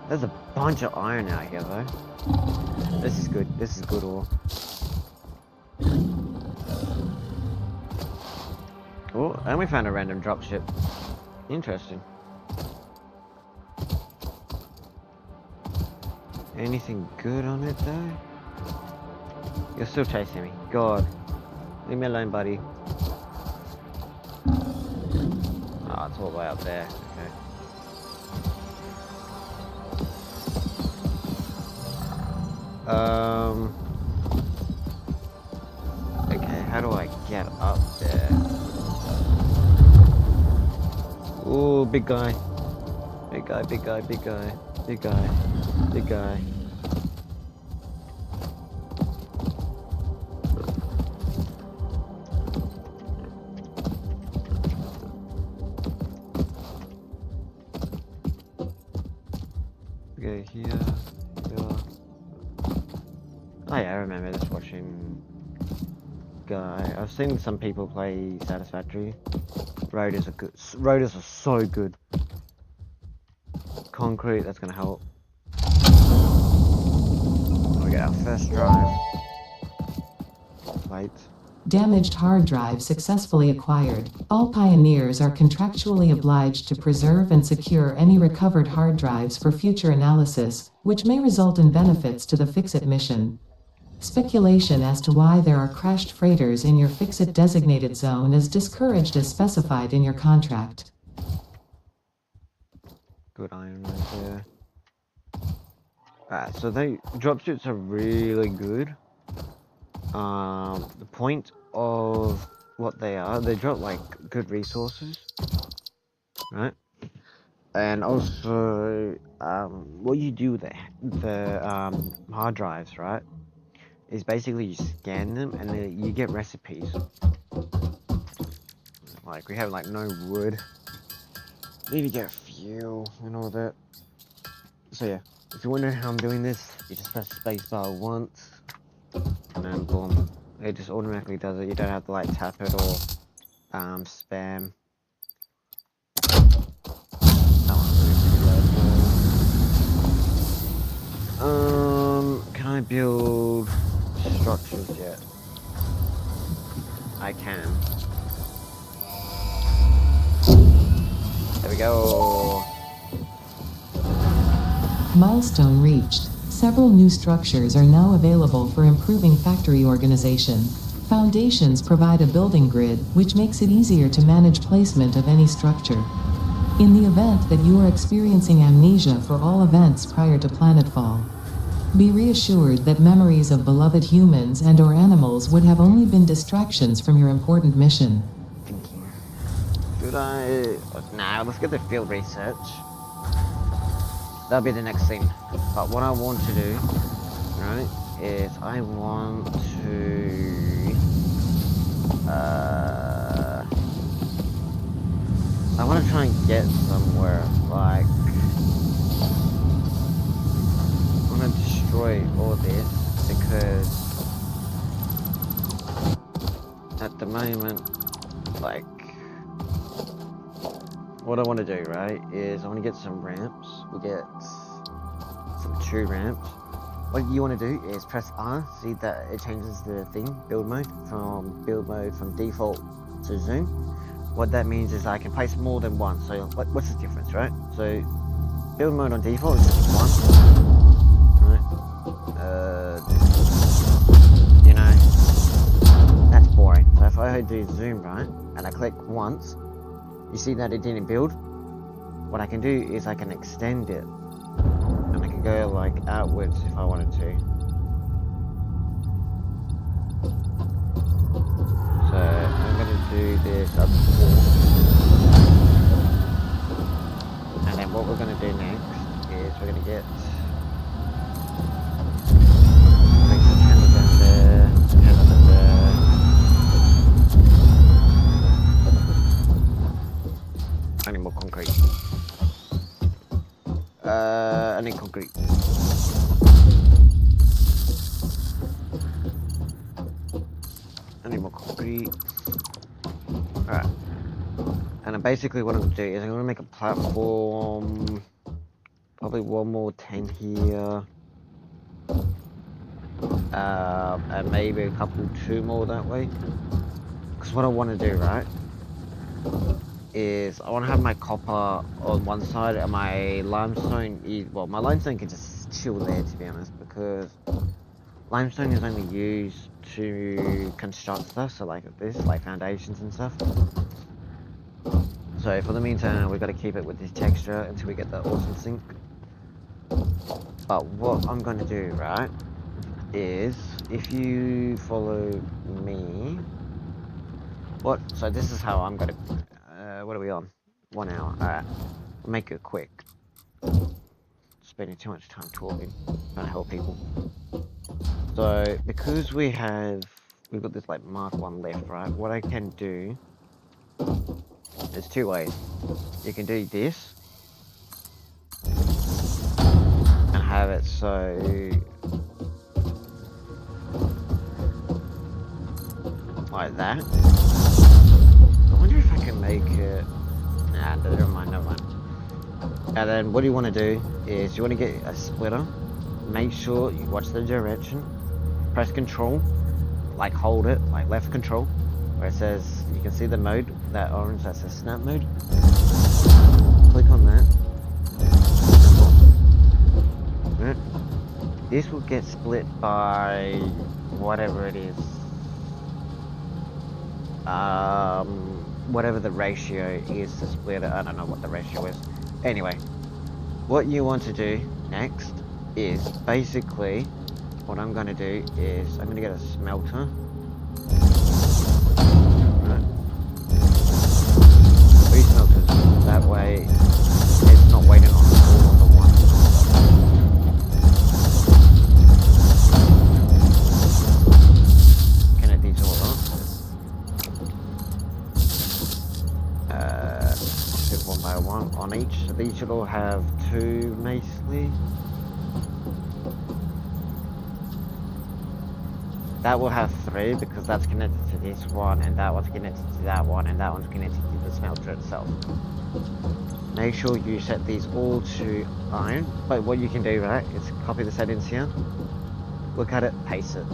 There's a bunch of iron out here though. This is good. This is good ore. Oh, and we found a random dropship. Interesting. Anything good on it though? You're still chasing me. God. Leave me alone, buddy. Oh, it's all the way up there. Okay. Okay, how do I get up there? Ooh, big guy. Big guy, big guy, big guy. Big guy. Big guy. Okay, here. Oh yeah, I remember this watching guy. I've seen some people play Satisfactory. Roaders are so good. Concrete, that's gonna help. We get our first drive. Plates.
Damaged hard drive successfully acquired. All pioneers are contractually obliged to preserve and secure any recovered hard drives for future analysis, which may result in benefits to the Fix-It mission. Speculation as to why there are crashed freighters in your Fix-It designated zone is discouraged as specified in your contract.
Good iron right there. Alright, so dropships are really good. The point of what they drop like good resources, right? And also, what you do with the hard drives, right? Is basically you scan them and then you get recipes. Like we have like no wood. Need to get fuel and all that. So yeah, if you're wondering how I'm doing this, you just press spacebar once, and then boom, it just automatically does it. You don't have to like tap it or spam. Can I build structures yet? I can. There we go.
Milestone reached. Several new structures are now available for improving factory organization. Foundations provide a building grid, which makes it easier to manage placement of any structure. In the event that you are experiencing amnesia for all events prior to planetfall, be reassured that memories of beloved humans and/or animals would have only been distractions from your important mission.
Thank you. Should I? Nah, let's get the field research. That'll be the next thing. But what I want to do, right, is I want to try and get somewhere, like, I want to destroy all this, because at the moment, like, what I want to do, right, is I want to get some ramps. We'll get some 2 ramps. What you want to do is press R, see that it changes the thing, build mode from default to zoom. What that means is I can place more than one. So what's the difference, right? So build mode on default is just 1, right? You know, that's boring. So if I do zoom, right, and I click once, you see that it didn't build. What I can do is I can extend it, and I can go like outwards if I wanted to. So I'm gonna do this up to 4. what we're gonna do next is we're gonna get like some handle down there, handle down there. I need more concrete. I need concrete. I need more concrete. Alright. And then basically what I'm gonna do is I'm gonna make a platform. Probably one more tent here. And maybe a couple, two more that way. Because what I want to do, right, is I want to have my copper on one side and my limestone well, my limestone can just chill there, to be honest, because limestone is only used to construct stuff, so like this, like foundations and stuff. So for the meantime, we've got to keep it with this texture until we get the awesome sink. But what I'm going to do, right, is if you follow me, so this is how I'm going to, what are we on? 1 hour, alright, we'll make it quick. Spending too much time talking, trying to help people. So, because we've got this like Mark 1 left, right, what I can do, there's two ways. You can do this, and have it so, like that. I wonder if I can make it, nah, never mind. And then what you want to do is you want to get a splitter, make sure you watch the direction, press control, like hold it, like left control, where it says, you can see the mode, that orange that says snap mode. Click on that. Right. This will get split by whatever it is. Whatever the ratio is to split it. I don't know what the ratio is. Anyway, what you want to do next is basically what I'm going to do is I'm going to get a smelter. Right. 3 smelters. That way it's not waiting on all the one. Connect these all up. One by one on each. So these should all have 2 mostly. That will have 3 because that's connected to this one, and that one's connected to that one, and that one's connected to the smelter itself. Make sure you set these all to iron. But what you can do, right, is copy the settings here, look at it, paste it.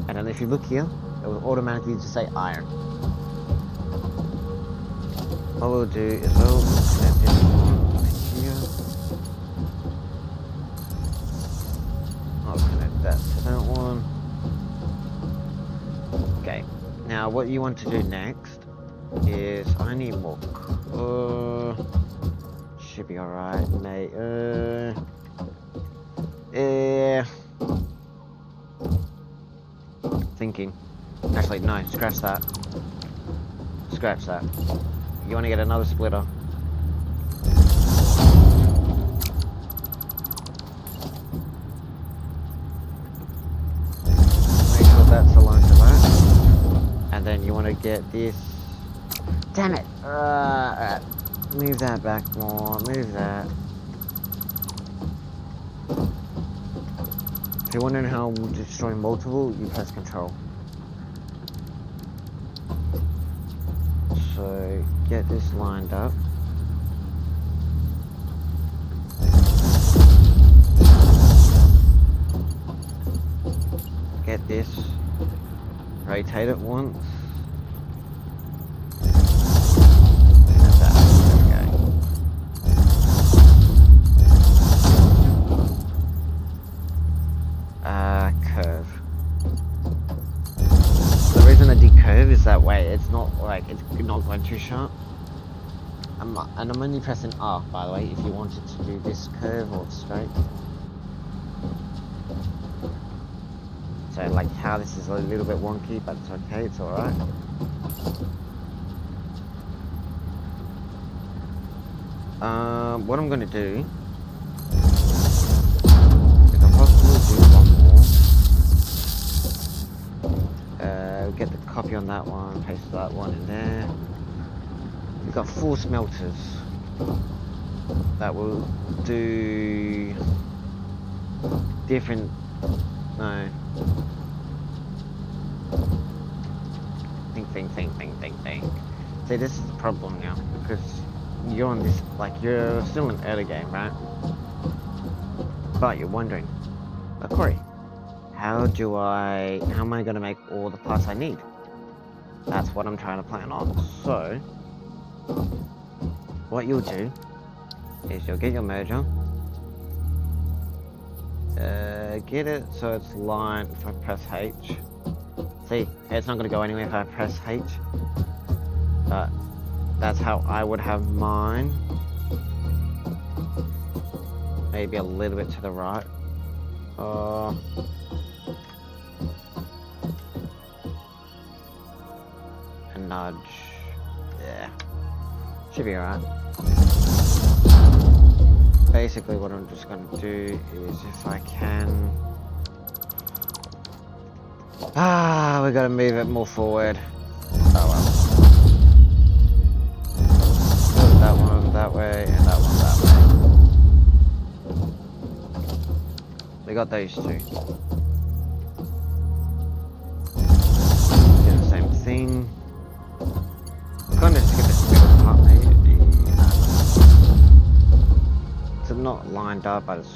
And then if you look here, it will automatically just say iron. What we'll do is we'll connect this one here. I'll connect that to that one. Okay, now what you want to do next is I need more. Should be alright, mate. Thinking. Actually, no, scratch that. Scratch that. You want to get another splitter. Make sure that's aligned to that. And then you want to get this. Damn it! Alright. Move that back more. Move that. If you're wondering how I'm destroying multiple, you press control. So, get this lined up. Get this. Rotate it once. That's that. There we go. Curve. The reason I did curve is that way it's not like it's not going too sharp. And I'm only pressing R, by the way, if you wanted to do this curve or straight. So like how this is a little bit wonky, but it's okay, it's alright. What I'm gonna do is I'll possibly do one more. Get the copy on that one, paste that one in there. We've got 4 smelters that will do different. No. Think. See, this is the problem now because you're on this, like, you're still in early game, right? But you're wondering, Corey, how am I gonna make all the parts I need? That's what I'm trying to plan on. So, what you'll do is you'll get your merger, get it so it's lined. If I press H, see, it's not gonna go anywhere if I press H. But that's how I would have mine. Maybe a little bit to the right. A nudge. Yeah. Should be alright. Basically what I'm just gonna do is if I can... we gotta move it more forward. Oh well. Put that one that way and that one that way. We got those two. Do the same thing. Kind of just get this middle part maybe. It's not lined up, but it's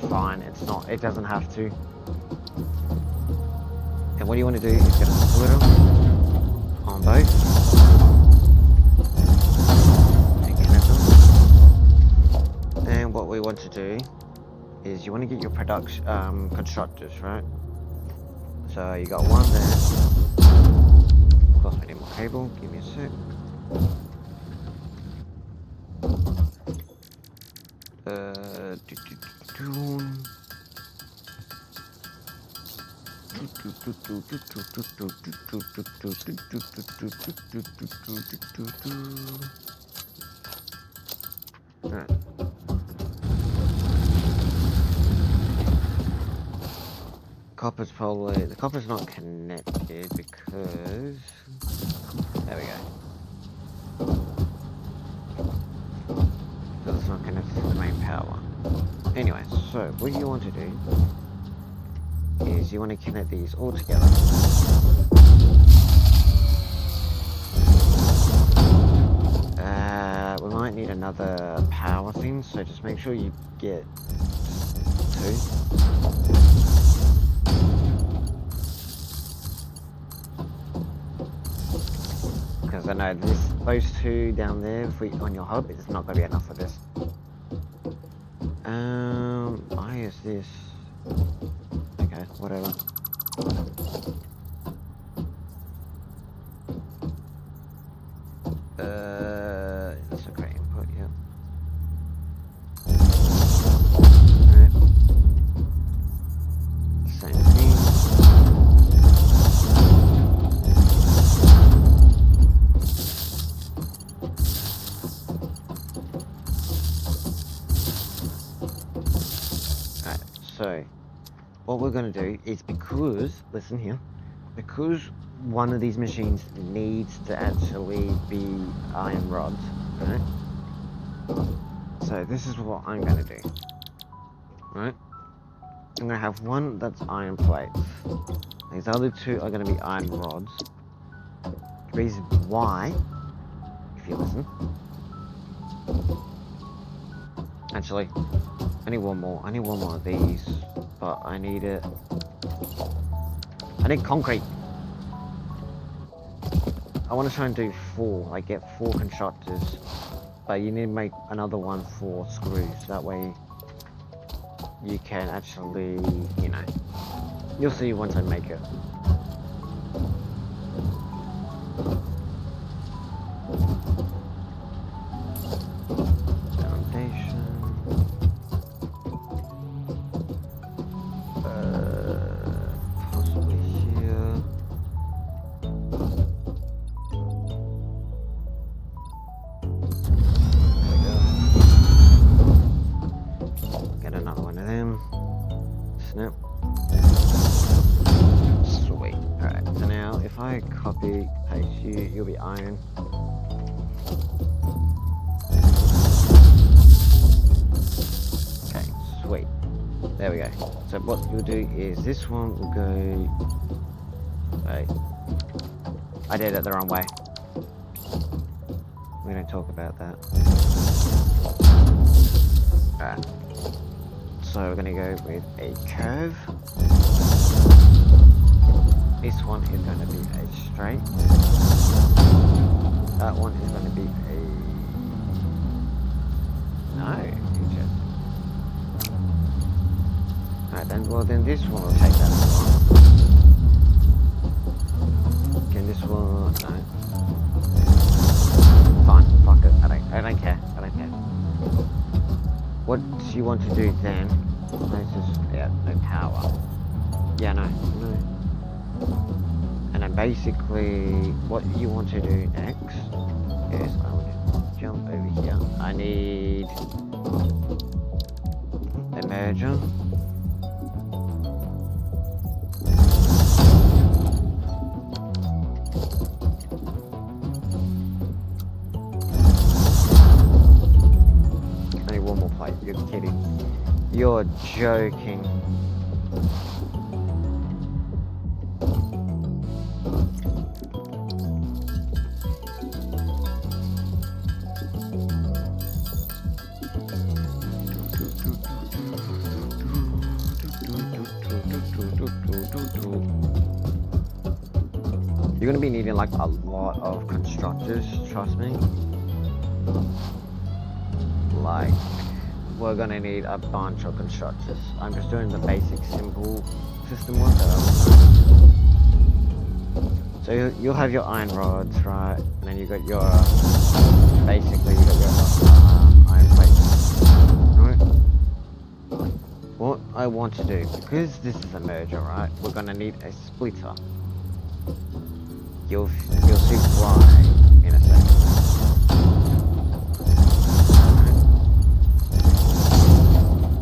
fine. It doesn't have to. And what you want to do is get a splitter on both. And connect them. And what we want to do is you want to get your production constructors, right? So you got one there. Of course we need more cable. Give me a sec. Alright. The copper's not connected because there we go. So it's not connected to the main power. Anyway, so what you want to do is you want to connect these all together. We might need another power thing, so just make sure you get 2. Because I know those 2 down there on your hub is not going to be enough for this. Why is this? Okay, whatever. That's a great input, yeah. Alright. Same thing. Alright, so what we're going to do is listen here, because one of these machines needs to actually be iron rods, right? So this is what I'm going to do, right? I'm going to have one that's iron plates. These other 2 are going to be iron rods. The reason why, if you listen, actually, I need one more of these, but I need concrete. I want to try and do 4, like get 4 constructors, but you need to make another one for screws, that way you can actually, you know, you'll see once I make it. Foundation. Possibly here. There we go. you'll be iron. Okay, sweet. There we go. So what you'll do is this one will go. Wait, I did it the wrong way. We don't talk about that. Alright. So we're gonna go with a curve. This one is going to be a straight. That one is going to be a... No, you just... Alright then, well then this one will take that one. Okay, this one... No. Fine, fuck it, I don't care. What you want to do then... Let's just... Yeah, no power. Yeah, no. And then basically, what you want to do next is I want to jump over here. I need a merger. I need one more plate. You're kidding. You're joking. You're gonna be needing like a lot of constructors, trust me. Like, we're gonna need a bunch of constructors. I'm just doing the basic simple system one that So you'll have your iron rods, right? And then you got your, basically you got your iron plates. Right? What I want to do, because this is a merger, right? We're gonna need a splitter. You'll see why in a second.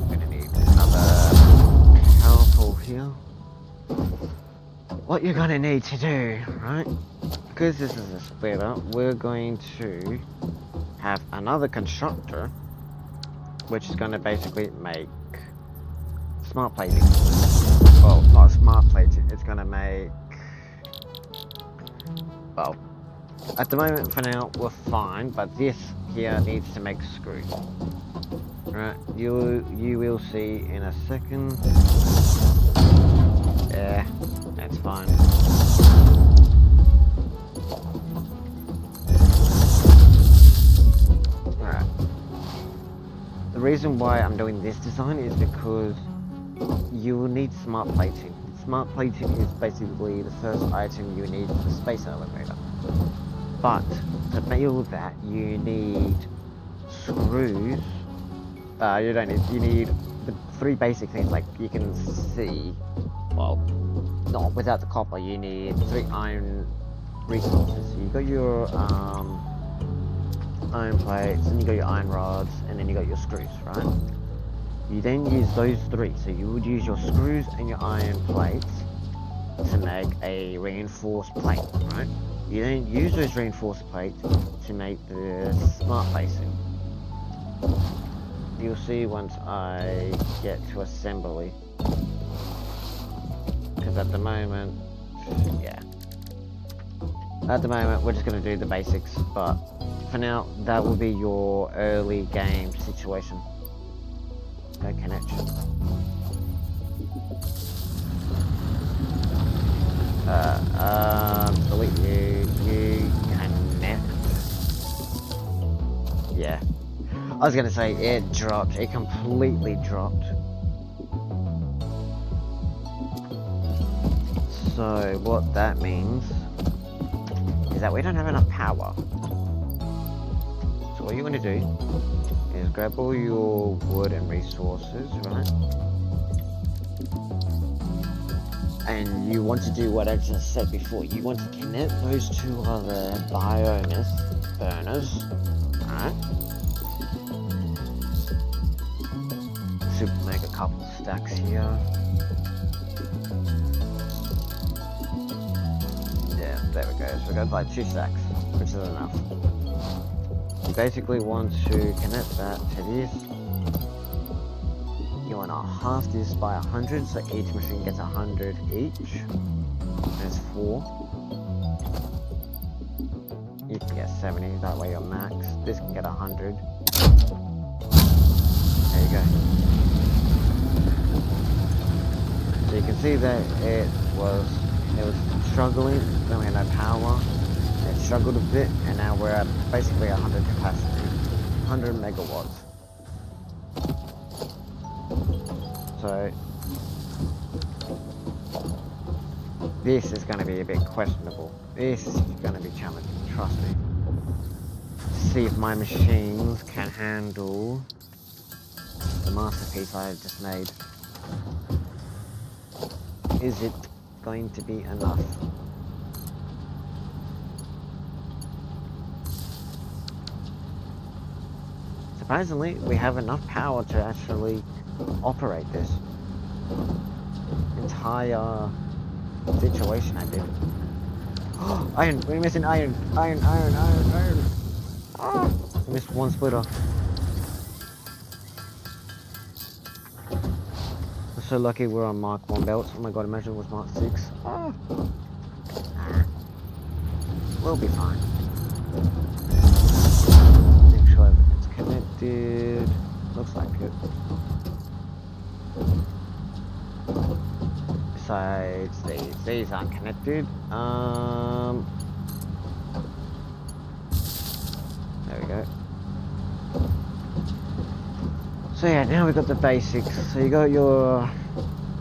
I'm gonna need another power pole here. What you're gonna need to do, right? Because this is a splitter, we're going to have another constructor, which is gonna basically make smart plating. Well, not smart plating. It's gonna make. Well, at the moment for now we're fine, but this here needs to make screws. Right, you will see in a second. Yeah, that's fine. Alright. The reason why I'm doing this design is because you will need smart plating. Smart plating is basically the first item you need for the space elevator. But to build that, you need screws. You need the three basic things, like you can see. Well, not without the copper, you need 3 iron resources. So you got your iron plates, and you got your iron rods, and then you got your screws, right? You then use those 3, so you would use your screws and your iron plates to make a reinforced plate, right? You then use those reinforced plates to make the smart placing. You'll see once I get to assembly. Because at the moment, yeah. At the moment, we're just going to do the basics, but for now, that will be your early game situation. No connection. Delete you connect. Yeah. I was gonna say it dropped, it completely dropped. So what that means is that we don't have enough power. So what you want to do is grab all your wood and resources, right? And you want to do what I just said before. You want to connect those 2 other burners, right? Should make a couple stacks here. Yeah. there we go. So we got like 2 stacks, which is enough. You basically want to connect that to this. You want to half this by 100, so each machine gets 100 each. There's 4. You can get 70, that way you're max. This can get 100. There you go. So you can see that it was struggling, then we had no power. It struggled a bit, and now we're at basically 100 capacity, 100 megawatts. So this is going to be a bit questionable. This is going to be challenging, trust me. See if my machines can handle the masterpiece I just made. Is it going to be enough? Surprisingly, we have enough power to actually operate this entire situation I did. Oh, iron! We're missing iron! Iron! Ah! I missed one splitter. We're so lucky we're on Mark 1 belts. Oh my god, imagine it was Mark 6. Ah! We'll be fine. Make sure everything's connected. Looks like it. Besides these aren't connected. There we go. So yeah, now we've got the basics. So you got your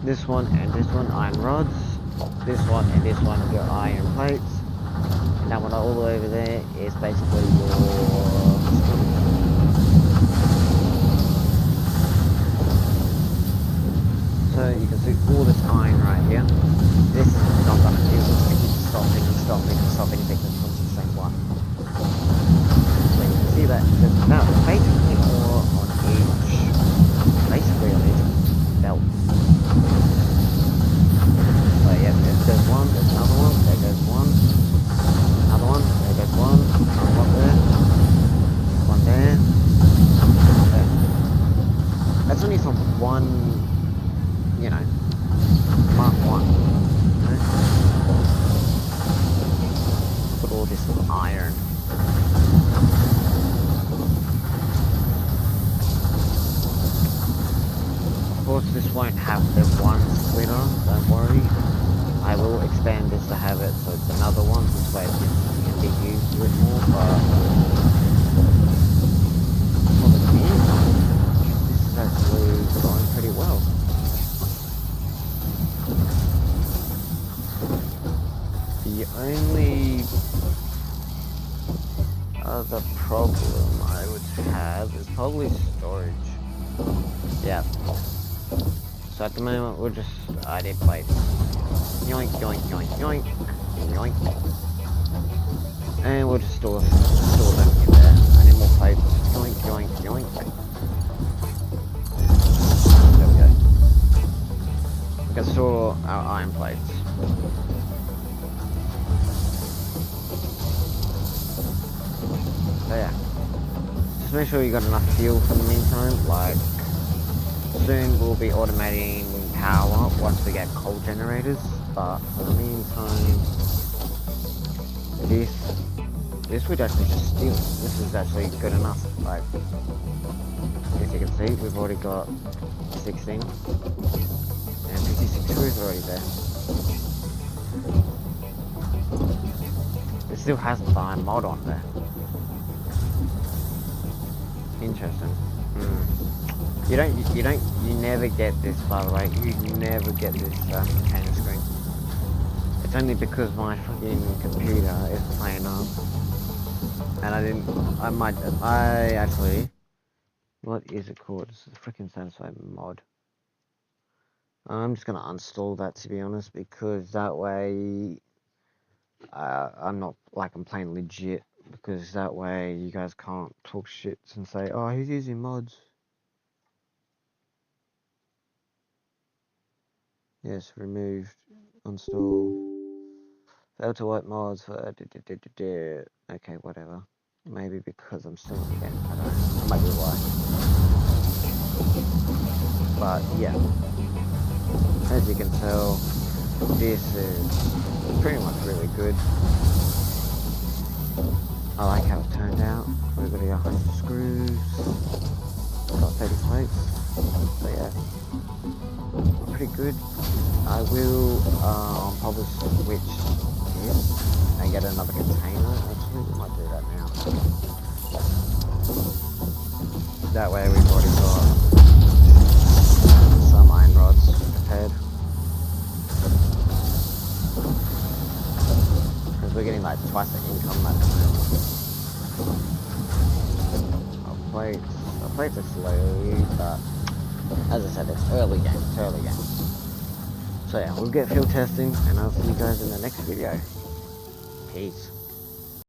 this one and this one iron rods, this one and this one your iron plates, and that one all the way over there is basically your. So you can see all this iron right here. This is not gonna do. It's gonna keep stopping because it's the same one. So you can see that there's about basically more on each, basically on each belt. So yeah, there's one, there's another one, there goes one, another one, there goes one, another one there, one there. There. That's only from one, you know, Mark 1. You know? Put all this iron. Of course, this won't have the one splitter, don't worry. I will expand this to have it so it's another one, this way it can be used a bit more, but for the meantime, this is actually going pretty well. The only other problem I would have is probably storage. Yeah. So at the moment we're just idle plates. Yoink, yoink, yoink, yoink, yoink. And we'll just store them in there. I need more plates. Yoink, yoink, yoink. There we go. We can store our iron plates. So yeah. Just make sure you got enough fuel for the meantime, like soon we'll be automating power once we get coal generators, but for the meantime, this would actually just steal. This is actually good enough. Like, as you can see, we've already got 16, and 56 screws already there. It still has the iron mod on there. Interesting. You never get this, by the way. You never get this container screen. It's only because my fucking computer is playing up, and I actually, what is it called? It's a freaking Satisfy mod. I'm just gonna uninstall that, to be honest, because that way, I'm not like I'm playing legit. Because that way you guys can't talk shit and say, oh, he's using mods. Yes, removed, uninstall. Failed to wipe mods for okay, whatever. Maybe because I'm still in the game. I don't know. That might be why. But yeah, as you can tell, this is pretty much really good. I like how it turned out. We've got 100 screws. Got 30 plates. So yeah, pretty good. I will probably switch this and get another container. Actually, we might do that now. That way we've already got some iron rods prepared. Because we're getting like twice the income at the moment. Our plates are slowly, but as I said, it's early game. So yeah, we'll get field testing, and I'll see you guys in the next video. Peace.